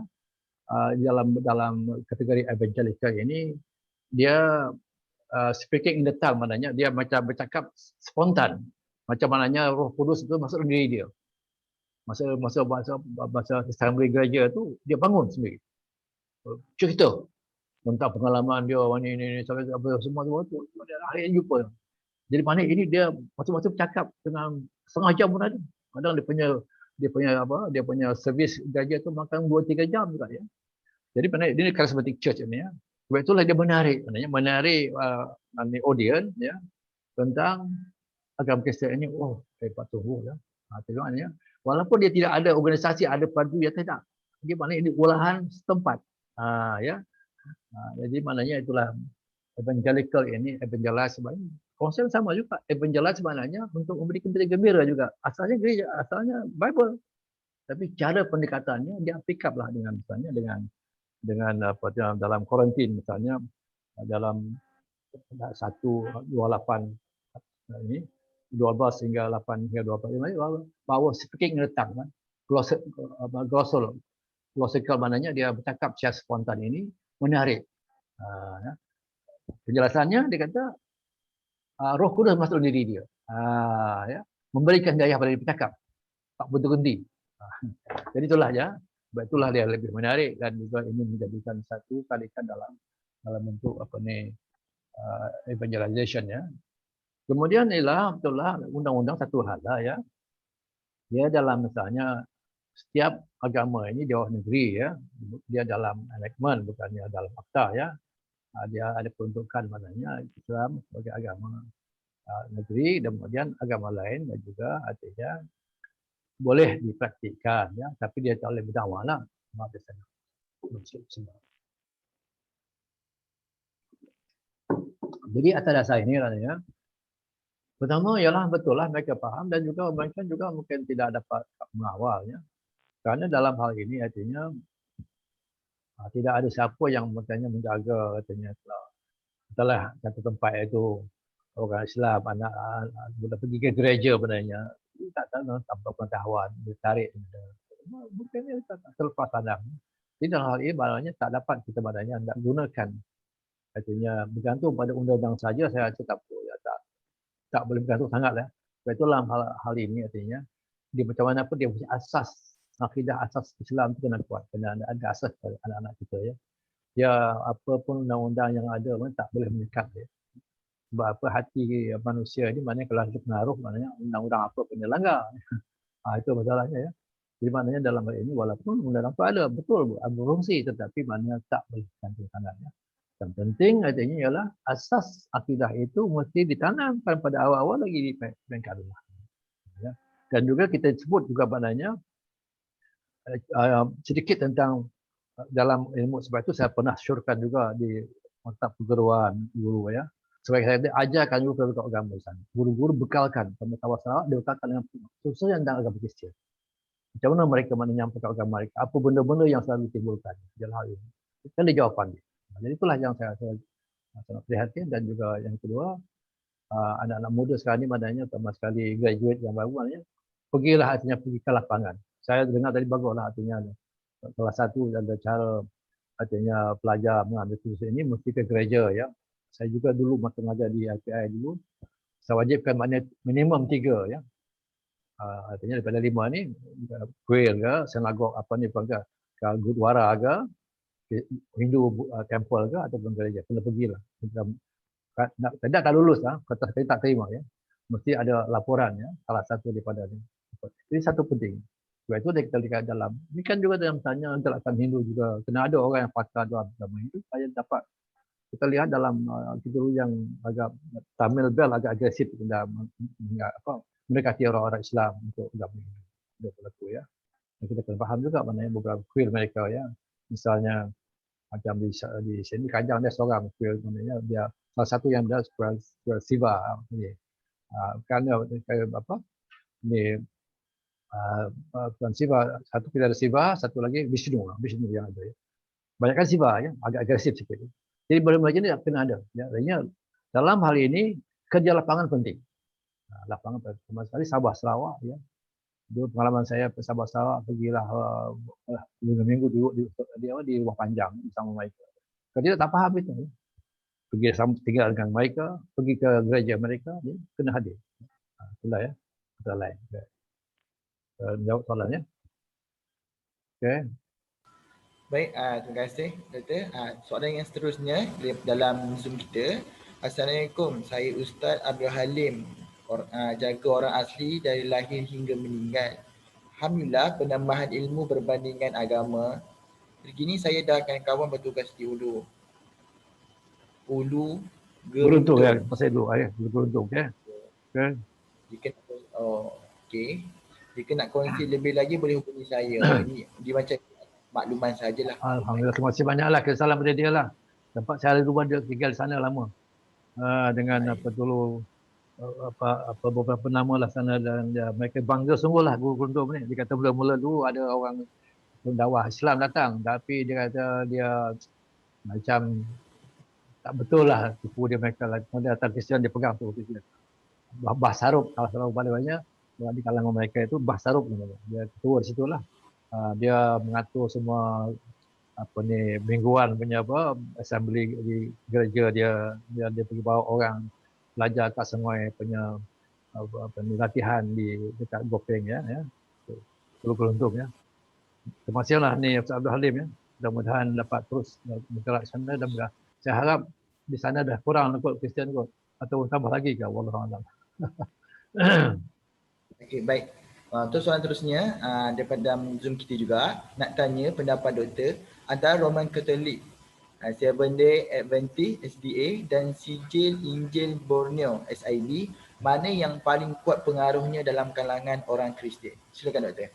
dalam kategori evangelical ini, dia speaking in the tongue, maknanya dia macam bercakap spontan, macam maknanya Roh Kudus itu masuk dalam diri dia. Masa assembly gereja tu dia bangun sendiri, cerita tentang pengalaman dia, ini sampai semua tu dia akhirnya jumpa. Jadi mana ini dia masa-masa bercakap dengan setengah jam pun ada. Kadang dia punya servis gereja tu makan 2-3 jam juga ya. Jadi mana ini charismatic church ini ya. Sebab itulah dia menarik audience ya tentang agama Kristian ini. Oh, hebat sungguh ya. Tengok ya. Walaupun dia tidak ada organisasi, ada padu, ya tidak. Dia maknanya ini olahan setempat. Ya. Jadi maknanya itulah evangelical ini, evangelize sebenarnya. Konsep sama juga. Evangelize maknanya untuk memberikan berita gembira juga. Asalnya gereja, asalnya Bible. Tapi cara pendekatannya dia pick up lah dengan misalnya dengan apa dalam Korintin misalnya dalam 1:28 ini 12 hingga 8 hingga 12 bahwa speaking in the tongue kan glossal maknanya dia bercakap secara spontan ini menarik. Penjelasannya dia kata Roh Kudus masuk dalam diri dia. Ya, memberikan daya pada dia bercakap. Tak berhenti. Jadi itulah ya. Sebab itulah dia lebih menarik dan juga ini menjadikan satu talikan dalam bentuk apa ni evangelization ya. Kemudian ialah betul lah undang-undang satu hal lah ya. Dia dalam misalnya setiap agama ini di luar negeri ya, dia dalam enactment bukannya dalam akta ya. Dia ada peruntukan maknanya Islam sebagai agama negeri dan kemudian agama lain dan juga artinya boleh dipraktikkan ya, tapi dia tak boleh berdakwah lah. Jadi atas dasar ini ya. Pertama ialah betul lah mereka faham dan juga mereka juga mungkin tidak dapat mengawalnya. Kerana dalam hal ini artinya tidak ada siapa yang maknanya menjaga katanya setelah satu tempat itu orang Islam anak sudah pergi ke gereja benarnya tak tahu tanpa pengetahuan ditarik mungkin dia tak terlepas pandang. Jadi dalam hal ini maknanya tak dapat kita maknanya nak gunakan artinya bergantung pada undang-undang saja saya rasa tak boleh bergantung sangatlah. Sebab itu dalam hal ini artinya dia macam mana pun dia punya asas akidah asas Islam itu kena kuat, kena ada asas pada anak-anak kita ya. Ya apa pun undang-undang yang ada pun tak boleh menyekat dia. Sebab apa hati manusia ini maknanya kalau ada pengaruh maknanya undang-undang apa pun dia langgar. Itu masalahnya ya. Jadi maknanya dalam hal ini walaupun undang-undang itu ada betul berfungsi tetapi maknanya tak boleh gantung sangatnya. Yang penting artinya ialah asas akidah itu mesti ditanamkan pada awal-awal lagi di peringkat rumah. Ya. Dan juga kita sebut juga maknanya sedikit tentang dalam ilmu sebab itu saya pernah syurkan juga di maktab perguruan guru ya. Supaya saya ajarkan juga kepada agama Islam. Guru-guru bekalkan pengetahuan Sarawak, dia bekalkan dengan khususnya tentang agama Kristian. Macam mana mereka menyampaikan agama mereka, apa benda-benda yang selalu ditimbulkan dalam hal ini. Kan dia jawapan dia. Jadi itulah yang saya sangat prihatin dan juga yang kedua anak-anak muda sekarang ini maknanya terutama sekali graduate yang baru maknanya pergilah artinya pergi ke lapangan. Saya dengar tadi baguslah artinya salah satu ada cara artinya pelajar mengambil kursus ini mesti ke gereja ya. Saya juga dulu masa mengajar di IPI dulu saya wajibkan maknanya minimum 3 ya. Artinya daripada 5 ni kuil ke, sinagog apa ni pun ke gurdwara ke, Hindu temple ke ataupun gereja kena pergilah. Tidak tak lulus lah, kata saya tak terima ya. mesti ada laporan ya, salah satu daripada ini. Jadi satu penting. Sebab itu kita lihat dalam, ini kan juga dalam tanya interaksi Hindu juga, kena ada orang yang pakar dalam agama Hindu, saya dapat kita lihat dalam kita yang agak Tamil Bell agak agresif dalam mendekati orang-orang Islam untuk agama Hindu. Dia berlaku ya. Dan kita kena faham juga maknanya beberapa kuil mereka ya. Misalnya macam di sini Kajang dia seorang kuil, maknanya dia salah satu yang dia kuil Siva ni. Kerana apa? Ni Tuan Siva, satu kita ada Siva, satu lagi Vishnu yang ada ya. Banyakkan Siva ya, agak agresif sikit. Jadi benda-benda ini kena ada. Ya. Dalam hal ini kerja lapangan penting. Lapangan sama sekali Sabah Sarawak ya. Dulu pengalaman saya ke Sabah Sarawak pergilah minggu duduk di rumah panjang bersama mereka. Kerja tak faham itu. Ya. Pergi tinggal dengan mereka, pergi ke gereja mereka, ya, kena hadir. Itulah ya. Kita lain. Okay. Jawab soalannya. Okey. Baik, terima kasih Doktor. Soalan yang seterusnya dalam Zoom kita. Assalamualaikum, saya Ustaz Abdul Halim, jaga orang asli dari lahir hingga meninggal. Alhamdulillah penambahan ilmu berbandingan agama. Begini saya dah akan kawan bertugas di Ulu Beruntung ya, pasal dulu ya, beruntung ya. Okay. Jika nak kongsi lebih lagi boleh hubungi saya. Ini dia macam makluman sajalah. Alhamdulillah, terima kasih banyaklah. Kesalam pada dia lah. Tempat saya dulu dia tinggal di sana lama. Dengan apa dulu beberapa nama lah sana, dan mereka bangga sungguhlah guru Kuruntum ni. Dia kata mula-mula dulu ada orang dakwah Islam datang, tapi dia kata dia macam tak betul lah tipu dia mereka lah. Dia datang Kristian, dia pegang tu Kristian. Bahsarup, kalau salah pada banyak di kalangan mereka itu Bahsarup namanya. Dia ketua di situ lah. Dia mengatur semua apa ni mingguan punya apa assembly di gereja dia pergi bawa orang belajar kat Sengai punya apa ni latihan di dekat Gopeng ya Kuruntum ya. Terima kasihlah ni Ustaz Abdul Halim ya. Mudah-mudahan dapat terus bergerak sana, dan saya harap di sana dah kurang kot Kristian kot, atau tambah lagi ke, wallahu a'lam. Okey, baik. Terus soalan terusnya daripada Zoom kita juga, nak tanya pendapat doktor antara Roman Katolik, Seventh-day Adventist SDA dan Sijil Injil Borneo SIB, mana yang paling kuat pengaruhnya dalam kalangan orang Kristian? Silakan doktor.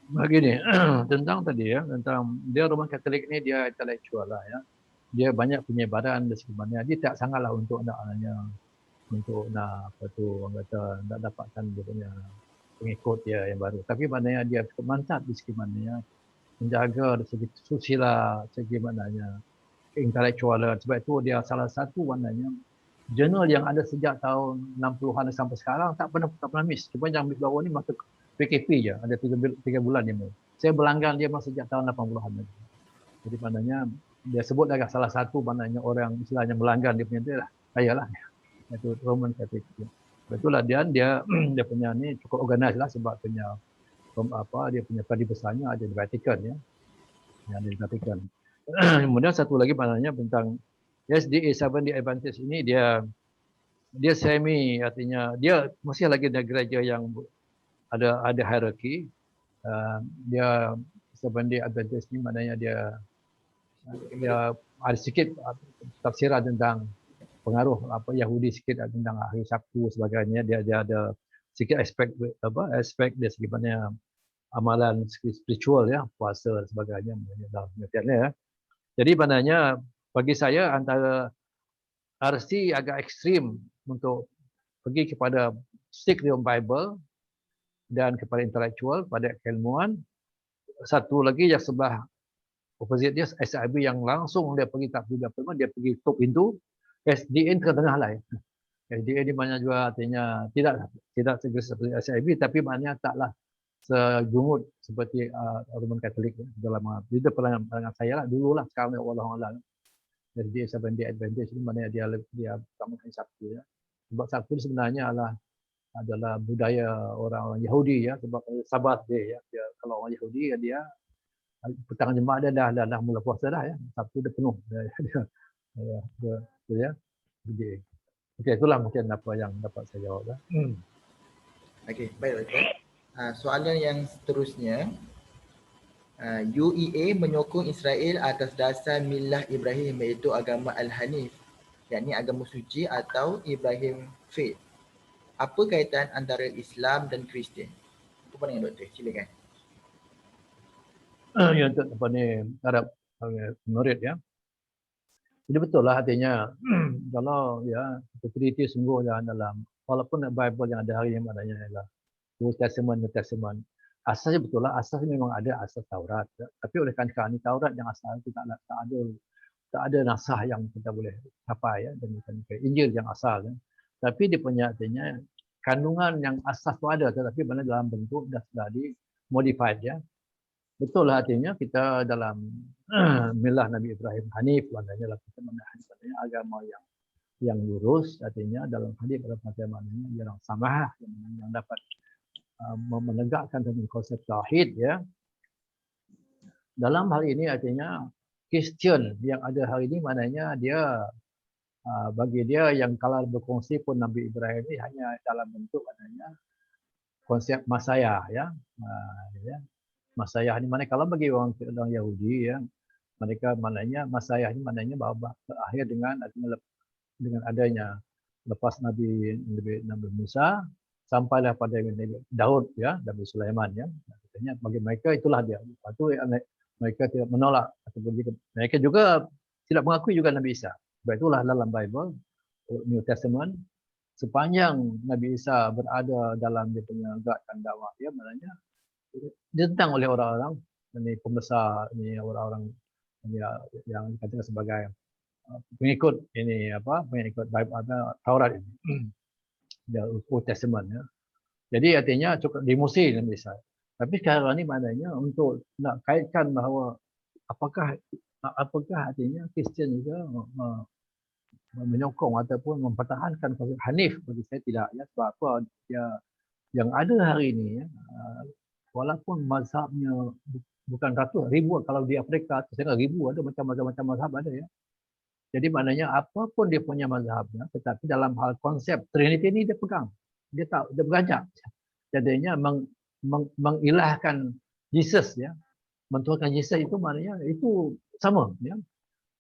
Begini, tentang tadi ya, tentang dia Roman Katolik ni dia intelektual lah ya. Dia banyak penyebaran dan sebagainya. Dia tak sangatlah untuk nak apa tu orang kata nak dapatkan dia punya pengikut dia yang baru. Tapi maknanya dia cukup mantap di segi maknanya menjaga dari segi susila, segi maknanya keintelektualan. Sebab itu dia salah satu maknanya jurnal yang ada sejak tahun 60-an sampai sekarang tak pernah miss. Cuma yang baru ni masa PKP je, ada 3 bulan dia main. Saya berlanggan dia masa sejak tahun 80-an. Jadi maknanya dia sebut agak salah satu maknanya orang istilahnya melanggan dia punya dia lah. Saya lah. Itu Roman Catholic. Betullah dia punya ni cukup organize lah, sebab punya dia punya kadi besarnya ada di Vatican ya. Yang ada di Vatican. Kemudian satu lagi maknanya tentang SDA Seventh-day Adventist ini dia semi, artinya dia masih lagi ada gereja yang ada hierarki. Dia Seventh-day Adventist ni maknanya dia ada sikit tafsiran tentang pengaruh Yahudi sikit tentang hari Sabtu sebagainya. Dia ada sikit aspek dari segi mana amalan spiritual ya, puasa dan sebagainya dalam pengertiannya ya. Jadi maknanya bagi saya antara RC agak ekstrim untuk pergi kepada stick with Bible dan kepada intelektual, pada keilmuan. Satu lagi yang sebelah opposite dia SIB yang langsung dia pergi tak pergi apa, dia pergi tutup pintu. SDA tengah-tengah lah ya. SDA ni banyak juga artinya tidak segera seperti SIB, tapi maknanya taklah sejumut seperti Roman Katolik ya, dalam itu pandangan saya lah dulu lah. Sekarang wallahu a'lam SDA Seventh-day Adventist ini maknanya dia utamakan Sabtu ya. Sebab Sabtu sebenarnya adalah budaya orang Yahudi ya, sebab Sabat dia ya. Kalau orang Yahudi dia petang Jumaat dia dah mula puasa dah ya. Sabtu dia penuh dia ya. Okey, itulah mungkin apa yang dapat saya jawab. Okey, baik Doktor. Soalan yang seterusnya, UEA menyokong Israel atas dasar milah Ibrahim iaitu agama Al-Hanif, yakni agama suci atau Ibrahim Faith. Apa kaitan antara Islam dan Kristian? Apa pandangan Doktor? Silakan. Yang untuk apa ni terhadap murid ya. Jadi betul lah artinya kalau ya kita teliti sungguh dalam walaupun Bible yang ada hari ini maknanya ialah Old Testament, New Testament. Asasnya betul lah, asasnya memang ada asas Taurat. Ya. Tapi oleh kerana ini Taurat yang asal itu tak ada nasah yang kita boleh capai ya, dan Injil yang asal. Ya. Tapi dia punya artinya kandungan yang asas itu ada, tetapi mana dalam bentuk dah sudah di modified ya. Betul lah artinya kita dalam milah Nabi Ibrahim Hanif, maknanya lah kita menahan agama yang lurus, artinya dalam hadis dalam maknanya yang samah yang dapat menegakkan tentang konsep tauhid ya. Dalam hal ini artinya Kristian yang ada hari ini maknanya dia bagi dia yang kalau berkongsi pun Nabi Ibrahim ini hanya dalam bentuk maknanya konsep Masayah ya. Ya. Masayah ini mana kalau bagi orang Yahudi ya, mereka maknanya Masayah ini maknanya bahawa berakhir dengan adanya lepas Nabi Musa sampailah pada Nabi Daud ya, Nabi Sulaiman ya. Katanya bagi mereka itulah dia. Lepas itu mereka tidak menolak ataupun mereka juga tidak mengakui juga Nabi Isa. Sebab itulah dalam Bible New Testament sepanjang Nabi Isa berada dalam dia punya gerakan dakwah dia maknanya ditentang oleh orang-orang ini pembesar ini orang-orang yang dikatakan sebagai pengikut ini pengikut Taurat ini Old Testament ya. Jadi artinya cukup dimusi Nabi Isa. Tapi sekarang ni maknanya untuk nak kaitkan bahawa apakah artinya Kristian juga menyokong ataupun mempertahankan konsep Hanif, bagi saya tidak ya. Sebab apa dia yang ada hari ini ya, walaupun mazhabnya bukan ratus ribu, kalau di Afrika setengah ribu ada macam-macam mazhab ada ya. Jadi maknanya apapun dia punya mazhabnya, tetapi dalam hal konsep Trinity ini dia pegang, dia beranjak. Jadinya mengilahkan Jesus ya, mentuhankan Jesus itu maknanya itu sama ya.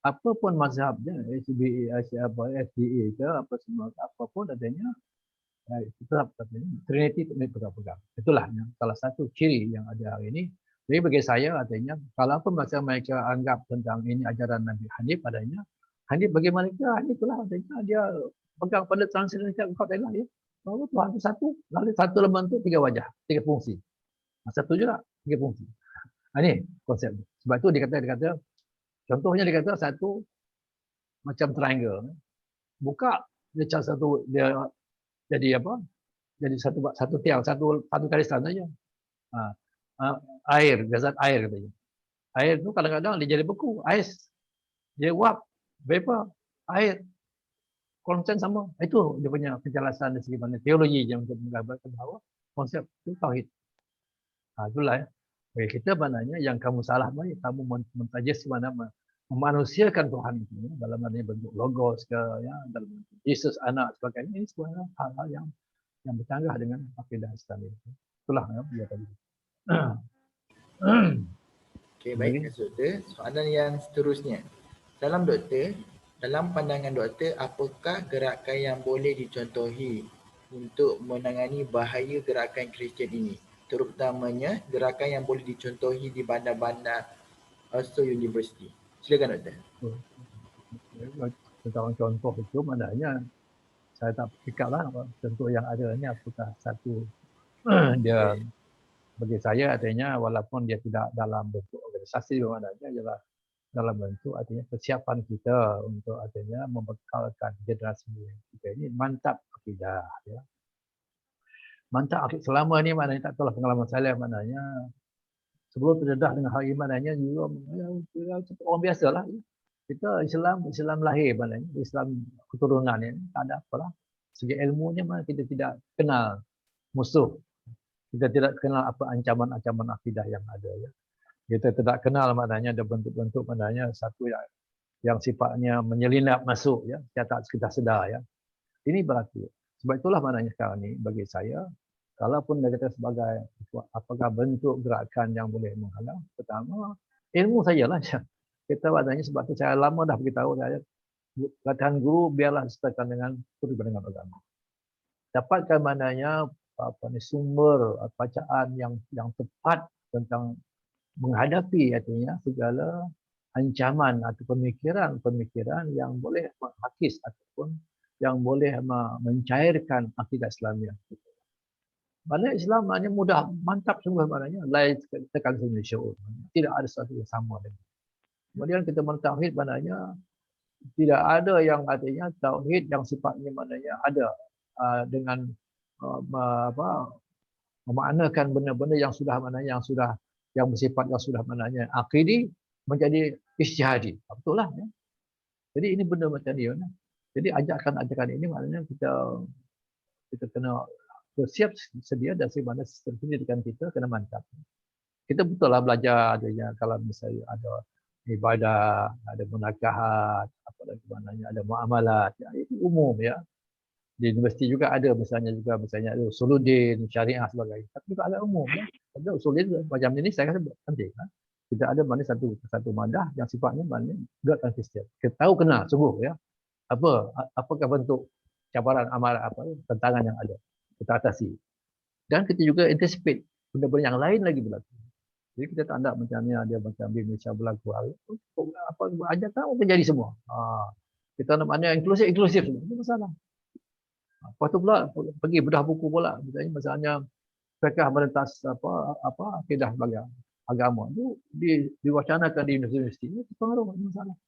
Apapun mazhabnya, SBA, SDA ke apa semua apapun adanya, tetap Trinity itu pegang. Itulah yang salah satu ciri yang ada hari ini. Jadi bagi saya artinya kalau apa masa mereka anggap tentang ini ajaran Nabi Hanif adanya, Hanif bagi mereka Hanif itulah artinya dia pegang pada transcendental God Allah ya. Bahawa Tuhan itu satu, lalu satu elemen itu tiga wajah, tiga fungsi. Satu juga tiga fungsi. Ini konsep. Sebab itu dia kata contohnya dia kata satu macam triangle. Buka dia satu dia jadi apa? Jadi satu tiang, satu garisan saja. Air, zat air katanya. Air itu kadang-kadang dia jadi beku, ais. Dia uap, vapor, air. Konsen sama. Itu dia punya penjelasan dari segi mana teologi yang untuk menggambarkan bahawa konsep itu tauhid. Itulah ya. Bagi kita maknanya yang kamu salah baik, kamu mentajis mana memanusiakan Tuhan itu ya, dalam bentuk logos ke ya, dalam bentuk Yesus anak sebagainya, ini sebenarnya hal-hal yang bercanggah dengan akidah Islam itu. Itulah ya dia tadi. Okey, baik Doktor. Soalan yang seterusnya. Dalam pandangan Doktor, apakah gerakan yang boleh dicontohi untuk menangani bahaya gerakan Kristian ini? Terutamanya gerakan yang boleh dicontohi di bandar-bandar Oxford University. Silakan Doktor. Tentang contoh itu maknanya saya tak fikir lah contoh yang ada ni apakah satu dia bagi saya artinya walaupun dia tidak dalam bentuk organisasi maknanya ialah dalam bentuk artinya persiapan kita untuk artinya membekalkan generasi kita ini mantap akidah ya. Mantap akidah selama ni maknanya tak tahulah pengalaman saya maknanya sebelum terdedah dengan hal imanannya juga orang biasalah. Kita Islam lahir maknanya Islam keturunan ni tak ada apalah. Segi ilmunya mana kita tidak kenal musuh. Kita tidak kenal apa ancaman-ancaman akidah yang ada ya. Kita tidak kenal maknanya ada bentuk-bentuk maknanya satu yang sifatnya menyelinap masuk ya, kita sedar ya. Ini berlaku. Sebab itulah maknanya sekarang ni bagi saya, kalaupun dia kata sebagai apakah bentuk gerakan yang boleh menghalang, pertama ilmu sajalah. Kita maknanya sebab tu saya lama dah beritahu saya, latihan guru biarlah sertakan dengan perbandingan agama. Dapatkan maknanya sumber bacaan yang tepat tentang menghadapi artinya segala ancaman atau pemikiran yang boleh menghakis ataupun yang boleh mencairkan akidah Islamiah. Maknanya Islam maknanya mudah, mantap sungguh maknanya. Lain tekan syu'ur. Tidak ada sesuatu yang sama dengan. Kemudian kita mentauhid maknanya tidak ada yang artinya tauhid yang sifatnya maknanya ada dengan memaknakan benda-benda yang sudah maknanya yang bersifat yang sudah maknanya akidi menjadi ijtihadi. Betul lah ya. Jadi ini benda macam ni. Jadi ajakan ini maknanya kita kena bersiap sedia dan sebagaimana sistem pendidikan kita kena mantap. Kita betul lah belajar adanya kalau misalnya ada ibadah, ada munakahat, apa lagi maknanya ada muamalat, ya, itu umum ya. Di universiti juga ada misalnya ada usuluddin, syariah sebagainya. Tapi juga ada umum ya. Ada usuluddin macam ini saya rasa penting. Kita ada mana satu madah yang sifatnya maknanya gerakan Kristian. Kita tahu kena sungguh ya. Apakah bentuk cabaran amalan tantangan yang ada kita atasi. Dan kita juga anticipate benda-benda yang lain lagi berlaku. Jadi kita tak ada macamnya dia macam di Malaysia berlaku. Apa ajakan terjadi semua. Kita nak maknanya inklusif itu masalah. Lepas tu pula pergi bedah buku pula misalnya fiqh merentas akidah sebagai agama itu diwacanakan di universiti itu pengaruh masalah.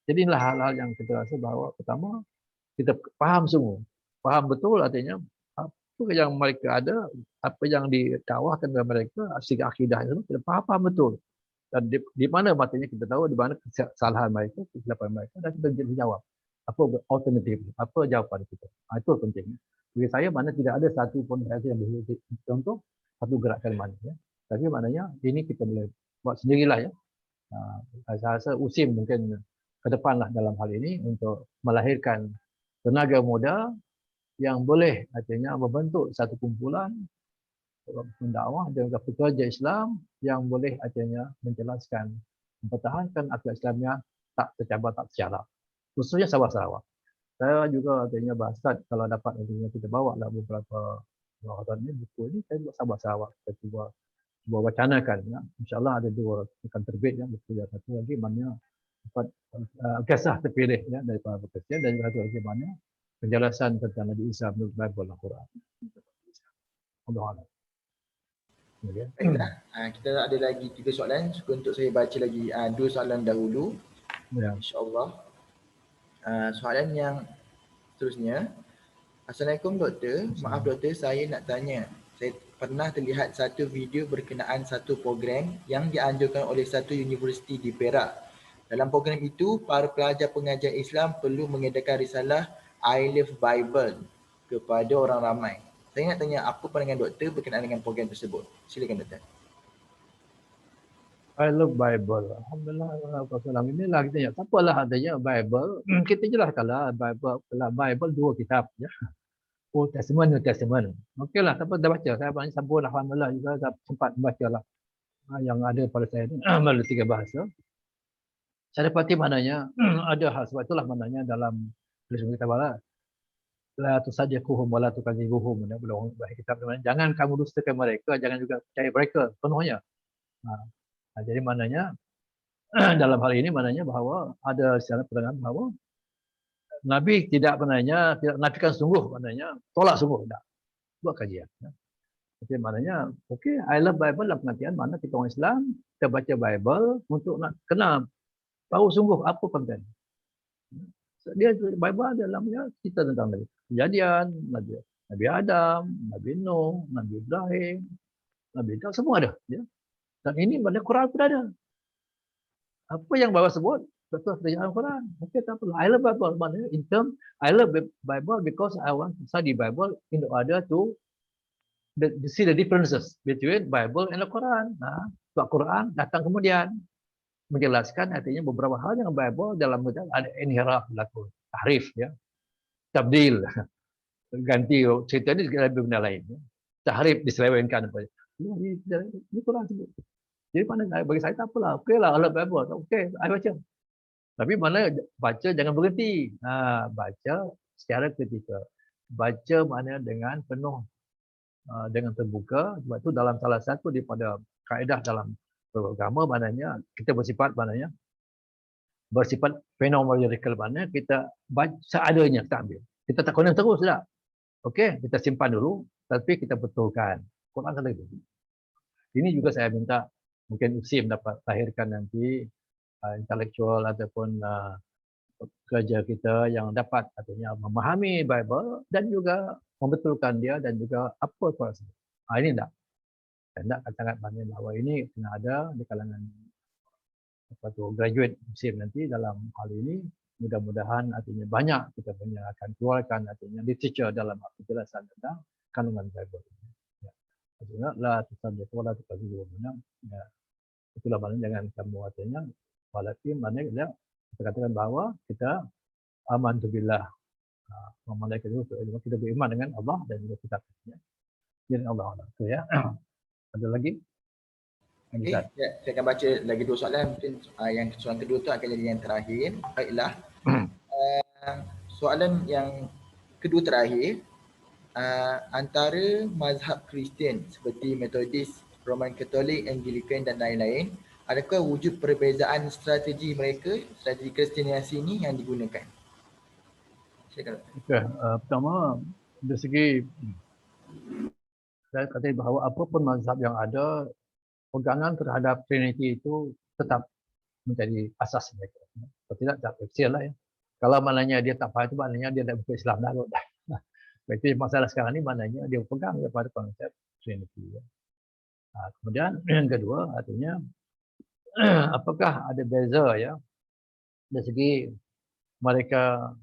Jadi inilah hal-hal yang kita rasa bahawa pertama kita faham sungguh. Faham betul artinya apa yang mereka ada, apa yang ditawarkan kepada mereka, segi akidah itu kita faham betul. Dan di mana matanya kita tahu di mana kesalahan mereka, kesilapan mereka dan kita jawab. Apa alternatif, apa jawapan kita. Itu penting. Bagi saya mana tidak ada satu pun yang boleh contoh satu gerakan mana ya. Tapi maknanya ini kita boleh buat sendirilah ya. Saya rasa USIM mungkin ke depanlah dalam hal ini untuk melahirkan tenaga muda yang boleh artinya membentuk satu kumpulan pendakwah dan juga pekerja Islam yang boleh artinya menjelaskan, mempertahankan akidah Islamnya tak tercabar, tak tercalar. Khususnya Sarawak. Saya juga artinya bahasa kalau dapat artinya kita bawa lah beberapa ini buku ini saya buat Sarawak. Saya cuba wacanakan ya. InsyaAllah ada 2 akan terbit ya buku yang satu lagi mana dapat kisah terpilih ya daripada pekerja dan satu lagi mana penjelasan tentang Nabi Isa menurut Bible Al-Quran. Allah. Baiklah, kita ada lagi 3 soalan. Untuk saya baca lagi 2 soalan dahulu. Ya. InsyaAllah. Soalan yang seterusnya. Assalamualaikum doktor. Maaf doktor, saya nak tanya. Saya pernah terlihat satu video berkenaan satu program yang dianjurkan oleh satu universiti di Perak. Dalam program itu, para pelajar pengajian Islam perlu mengadakan risalah I Love Bible kepada orang ramai. Saya nak tanya apa pandangan doktor berkenaan dengan program tersebut. Silakan doktor. I Love Bible. Alhamdulillah. Inilah kita tanya. Siapalah adanya Bible? Kita jelaskanlah Bible 2 kitab ya. Old Testament, New Testament. Okeylah, siapa dah baca? Saya banyak sambung alhamdulillah juga sempat membacalah yang ada pada saya ni melalui 3 bahasa. Saya dapati maknanya ada hal sebab itulah maknanya dalam tulisan kitab Allah la tusaddiquhum wa la tukadzibuhum. Bahasa kitab jangan kamu dustakan mereka, jangan juga percaya mereka penuhnya. Jadi maknanya dalam hal ini maknanya bahawa ada secara pandangan bahawa Nabi tidak maknanya tidak nafikan sungguh maknanya tolak sungguh tak buat kajian. Jadi maknanya okey I love Bible dalam pengertian mana kita orang Islam kita baca Bible untuk nak kenal tahu sungguh apa konten. Dia Bible dalamnya cerita tentang kejadian Nabi Adam, Nabi Nuh, Nabi Ibrahim, Nabi Daud semua ada ya. Dan ini pada Quran pun ada. Apa yang Bapak sebut betul dalam Quran. Okey tak apa. I love Bible maknanya in term I love Bible because I want to study Bible in order to see the differences between Bible and the Quran. Sebab Quran datang kemudian menjelaskan artinya beberapa hal yang Bible dalam ada inhiraf berlaku, tahrif ya. tabdil, ganti cerita ni lebih benda lain. Tahrif diselewengkan apa. Ini Quran sebut. Jadi mana bagi saya tak apalah. Okeylah Allah Bible. Okey, saya baca. Tapi mana baca jangan berhenti. Baca secara ketika. Baca mana dengan penuh, dengan terbuka. Sebab tu dalam salah satu daripada kaedah dalam beragama maknanya kita bersifat fenomenological, mana kita baca seadanya, kita ambil. Kita tak kena terus tak. Okey, kita simpan dulu tapi kita betulkan. Quran kata gitu. Ini juga saya minta mungkin USIM dapat lahirkan nanti intelektual ataupun kerja kita yang dapat artinya memahami Bible dan juga membetulkan dia dan juga apa Quran sebut. Ini tak. Dan tak sangat banyak bahawa ini kena ada di kalangan graduate USIM nanti dalam hal ini. Mudah-mudahan artinya banyak kita punya akan keluarkan artinya literature dalam penjelasan tentang kandungan Bible. Ya. La tusaddiq wa la tukadzib. Ya. Itulah maknanya jangan kamu artinya walaupun maknanya kita katakan bahawa kita amantu billah. Malaikat itu kita beriman dengan Allah dan juga kitab-Nya. Jadi Allah. Itu ya. Ada lagi? Okay. Ya, saya akan baca lagi 2 soalan. Mungkin yang soalan kedua tu akan jadi yang terakhir. Baiklah. Soalan yang kedua terakhir, antara mazhab Kristian seperti Methodist, Roman Katolik, Anglican dan lain-lain, adakah wujud perbezaan strategi mereka, strategi kristianisi ini yang digunakan? Okay. Pertama, dari segi saya kata bahawa apapun mazhab yang ada, pegangan terhadap Trinity itu tetap menjadi asas mereka. Kalau tidak, tak fleksibel lah ya. Kalau maknanya dia tak faham itu maknanya dia tak bukan Islam dah. Itu masalah sekarang ni maknanya dia pegang kepada konsep Trinity. Kemudian yang kedua artinya apakah ada beza ya dari segi mereka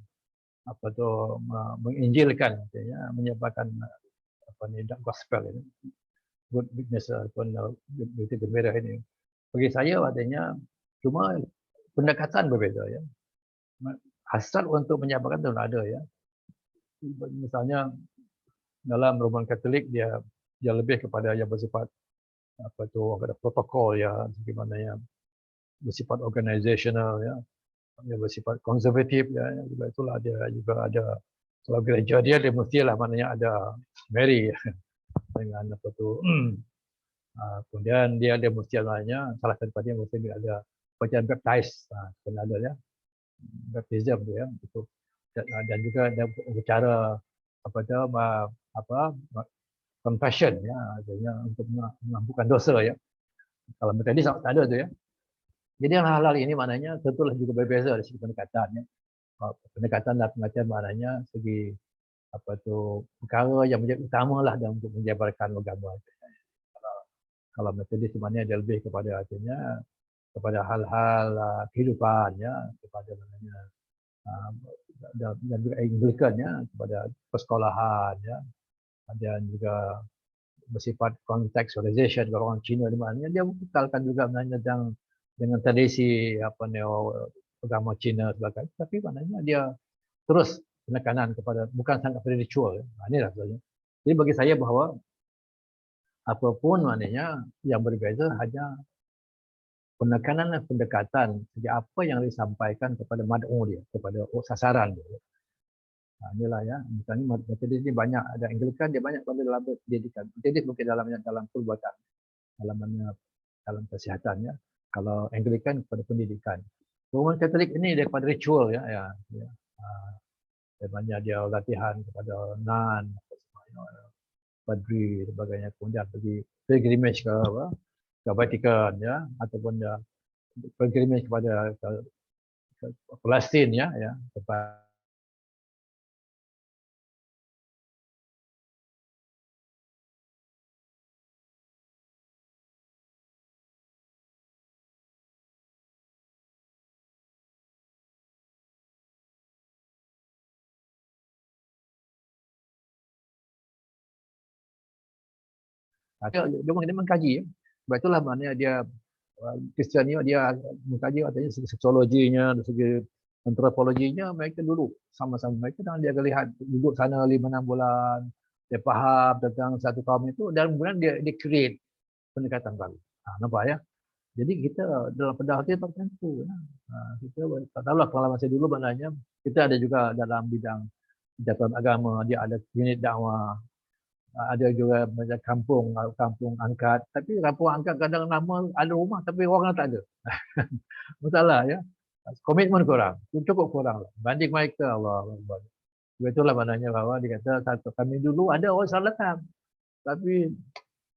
menginjilkan artinya menyebarkan gospel ini, good witness ataupun berita gembira ini. Bagi saya artinya cuma pendekatan berbeza ya. Hasrat untuk menyebarkan itu ada ya. Misalnya dalam Roman Katolik dia lebih kepada yang bersifat protokol ya, bagaimana yang bersifat organisational ya, yang bersifat konservatif ya, juga itulah dia juga ada. Kalau gereja dia mestilah maknanya ada Mary dengan kemudian dia mesti adanya salah satu dia mesti ada bacaan baptize, kena ada ya, baptism tu ya, itu dan juga ada cara confession ya, artinya untuk mengampunkan dosa ya. Kalau Methodist tak ada tu ya. Jadi hal-hal ini maknanya tentulah juga berbeza dari segi pendekatan ya. Pendekatan dan pengajaran maknanya segi perkara yang menjadi utamalah dalam untuk menjabarkan agama. Kalau Methodist maknanya dia lebih kepada artinya kepada hal-hal kehidupan ya, kepada maknanya dan juga Anglican ya, kepada persekolahan ya, dan juga bersifat contextualization. Kalau orang Cina di maknanya dia mengekalkan juga maknanya dengan tradisi agama Cina sebagainya, tapi maknanya dia terus penekanan kepada bukan sangat spiritual ya. Inilah sebenarnya. Jadi bagi saya bahawa apapun maknanya yang berbeza hanya penekanan dan pendekatan segi apa yang disampaikan kepada mad'u dia, kepada sasaran dia. Inilah ya, misalnya Methodist ini banyak, ada Anglican dia banyak pada dalam pendidikan. Methodist mungkin dalam perbuatan, dalam kesihatan ya. Kalau Anglican kepada pendidikan. Roman Katolik ini dia kepada ritual ya. Banyak dia latihan kepada nun, padri dan sebagainya, kemudian pergi pilgrimage ke Vatikan ya, ataupun dia pilgrimage kepada Palestin ya, tempat dia mengkaji ya. Sebab itulah maknanya dia Kristian ni dia mengkaji artinya segi seksiologinya, dari segi antropologinya mereka duduk sama-sama, mereka dan dia lihat duduk sana 5-6 bulan, dia faham tentang satu kaum itu dan kemudian dia create pendekatan baru. Nampak ya? Jadi kita dalam pedah kita tertentu. Kita tak tahulah kalau masa dulu maknanya kita ada juga dalam bidang jabatan agama, dia ada unit dakwah, ada juga macam kampung angkat. Tapi kampung angkat kadang nama ada rumah tapi orang tak ada. Masalah ya. Komitmen kurang, cukup kurang lah. Banding mereka Allah. Itulah maknanya bahwa dikata satu kami dulu ada orang salatan. Tapi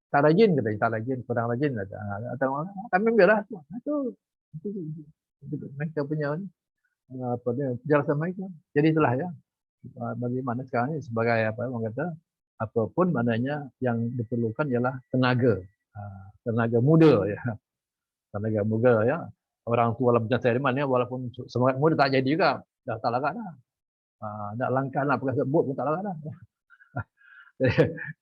tak rajin kata, tak rajin, kurang rajin kata. Atau kami biarlah itu mereka punya apa dia penjelasan mereka. Jadi itulah ya. Bagaimana sekarang ini sebagai apa orang kata apapun maknanya yang diperlukan ialah tenaga. Tenaga muda ya. Tenaga muda ya. Orang tua dalam macam saya mana walaupun semangat muda tak jadi juga. Dah tak larat dah. Nak langkah nak pakai sebut pun tak larat dah.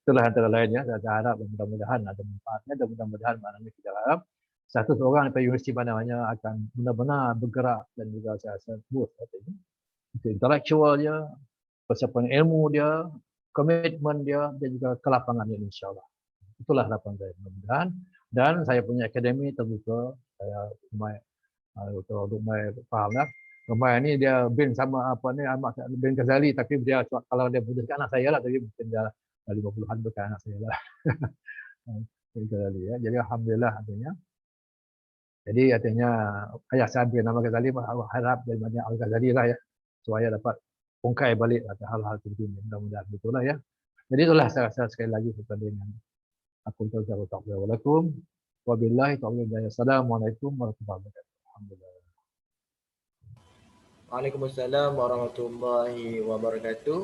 Itulah antara lainnya. Saya harap mudah-mudahan ada manfaatnya dan mudah-mudahan maknanya kita harap satu seorang daripada universiti mana-mana akan benar-benar bergerak dan juga saya rasa boost katanya. Intelektual dia, persiapan ilmu dia, komitmen dia dan juga kelapangannya insya-Allah. Itulah harapan saya mudah-mudahan dan saya punya akademi terbuka. Saya kalau Rumai faham lah. Rumai ni dia bin sama apa ni Ahmad bin Ghazali tapi dia kalau dia budak anak saya lah tapi mungkin dia 50-an bukan anak saya lah. Bin Ghazali ya. Jadi alhamdulillah artinya. Jadi artinya ayah saya bin nama Ghazali harap dari banyak Al-Ghazali lah ya supaya dapat bongkai balik hal-hal seperti ini. Mudah-mudahan betul lah ya. Jadi itulah saya rasa sekali lagi kepada dengan aku Assalamualaikum wabillahi taufiq wal hidayah. Assalamualaikum warahmatullahi wabarakatuh. Alhamdulillah. Waalaikumsalam warahmatullahi wabarakatuh.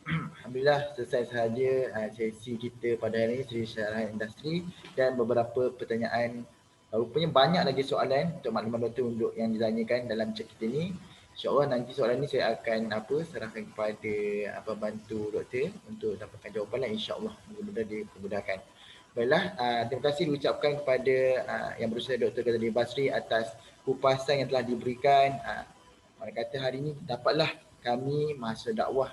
Alhamdulillah selesai sahaja sesi kita pada hari ini sesi syarahan industri dan beberapa pertanyaan. Rupanya banyak lagi soalan untuk maklumat doktor untuk yang ditanyakan dalam chat kita ni. InsyaAllah nanti soalan ni saya akan serahkan kepada bantu doktor untuk dapatkan jawapan lah insyaAllah. Mudah-mudahan dipermudahkan. Baiklah, terima kasih diucapkan kepada yang berusaha Dr. Ghazali Basri atas kupasan yang telah diberikan. Mereka kata hari ini dapatlah kami masa dakwah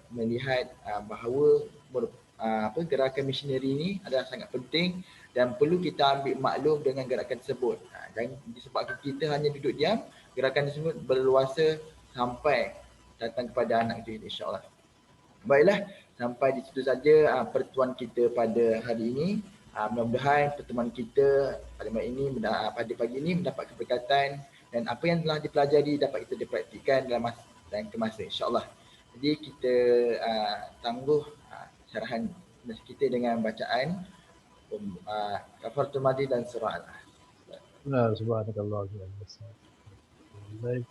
melihat bahawa gerakan misioneri ini adalah sangat penting dan perlu kita ambil maklum dengan gerakan tersebut. Dan disebabkan kita hanya duduk diam, gerakan tersebut berluasa sampai datang kepada anak kita insya-Allah. Baiklah, sampai di situ saja pertemuan kita pada hari ini. Mudah-mudahan pertemuan kita pada pagi ini mendapat keberkatan dan apa yang telah dipelajari dapat kita dipraktikkan dalam masa dan kemasa insya-Allah. Jadi kita tangguh syarahan kita dengan bacaan Kafaratul Majlis dan surah Al-Ahzab. Subhanakallah wa bihamdihi.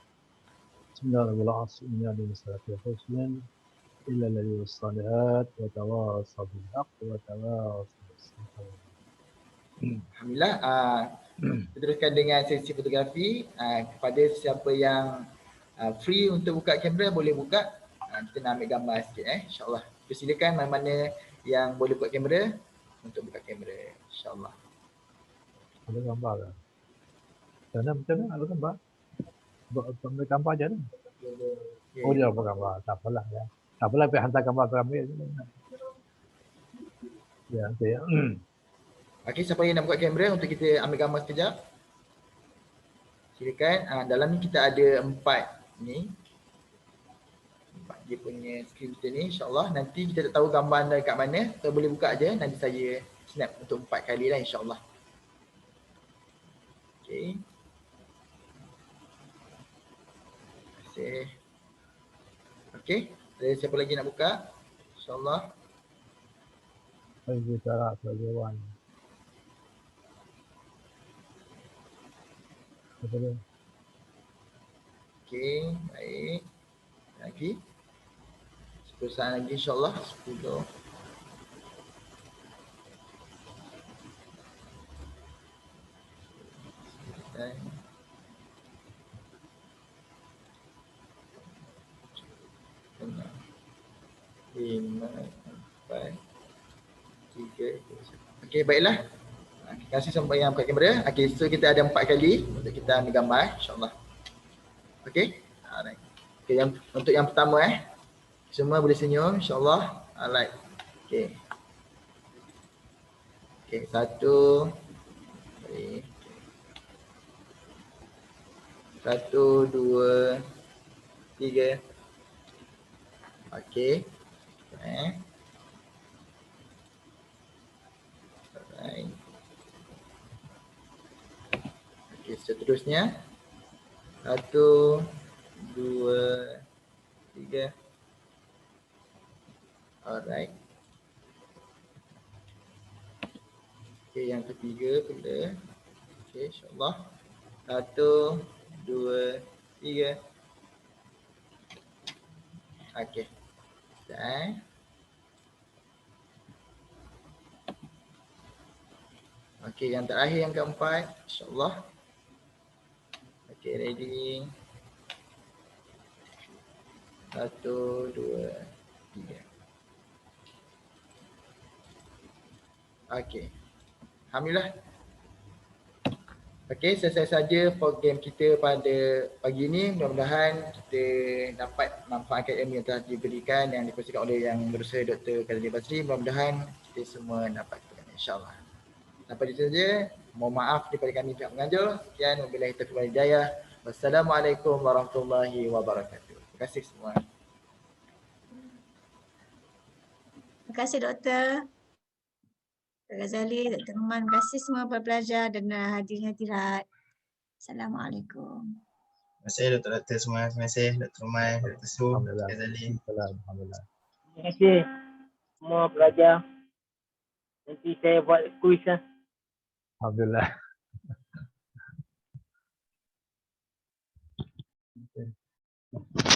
Bismillahirrahmanirrahim. إلا الذي والصالحات وتواصوا بالحق وتواصوا بالصبر. Alhamdulillah, teruskan dengan sesi fotografi. Kepada siapa yang free untuk buka kamera boleh buka. Kita nak ambil gambar sikit insya-Allah. Persilakan mana-mana yang boleh buka kamera untuk buka kamera insya-Allah. Ada gambar kan? Macam mana ada gambar? Buat gambar je kan? Oh dia buat gambar, tak apalah ya. Tak apalah, pergi hantar gambar ke kami. Ya, okay. Okey, siapa yang nak buka kamera untuk kita ambil gambar sekejap? Silakan. Dalam ni kita ada 4 ni. 4 dia punya skrin kita ni insya-Allah. Nanti kita tak tahu gambar anda dekat mana, kita boleh buka aje. Nanti saya snap untuk 4 kali lah insya-Allah. Okey. Terima kasih. Okey. Ada siapa lagi nak buka? InsyaAllah. Bagi cara kejawan. Okey, baik. Lagi. 10 saat lagi insyaAllah. 10. Okey, baiklah. Terima kasih sampai yang buka kamera. Okey, so kita ada 4 kali untuk kita ambil gambar insya-Allah. Okey? Alright. Okey, yang untuk yang pertama semua boleh senyum insya-Allah. Alright. Okey. Okey, 1 okey. 1 2 3. Okey. Alright. Okey, seterusnya 1 2 3. Alright. Okey, yang ketiga pula. Okey, insya-Allah. 1 2 3. Okey. Dan okey, yang terakhir yang keempat, insya-Allah. Okey, ready. 1 2 3. Okey. Alhamdulillah. Okey, selesai saja program kita pada pagi ini. Mudah-mudahan kita dapat manfaat ilmu yang telah diberikan dan dikongsikan oleh yang berusaha Dr. Khalil Basri. Mudah-mudahan kita semua dapat insya-Allah. Sampai di sini saja. Mohon maaf daripada kami pihak pengajar. Sekian, wabillahi taufiq wal hidayah. Wassalamualaikum warahmatullahi wabarakatuh. Terima kasih semua. Terima kasih Doktor. Dr. Ghazali, Dr. Numan, terima kasih semua pelajar dan hadirin-hadirat. Assalamualaikum. Terima kasih Dr. semua. Terima kasih Dr. Umar, Dr. Su, Dr. Ghazali. Alhamdulillah. Terima kasih semua pelajar. Nanti saya buat kuis lah. Alhamdulillah. Okay.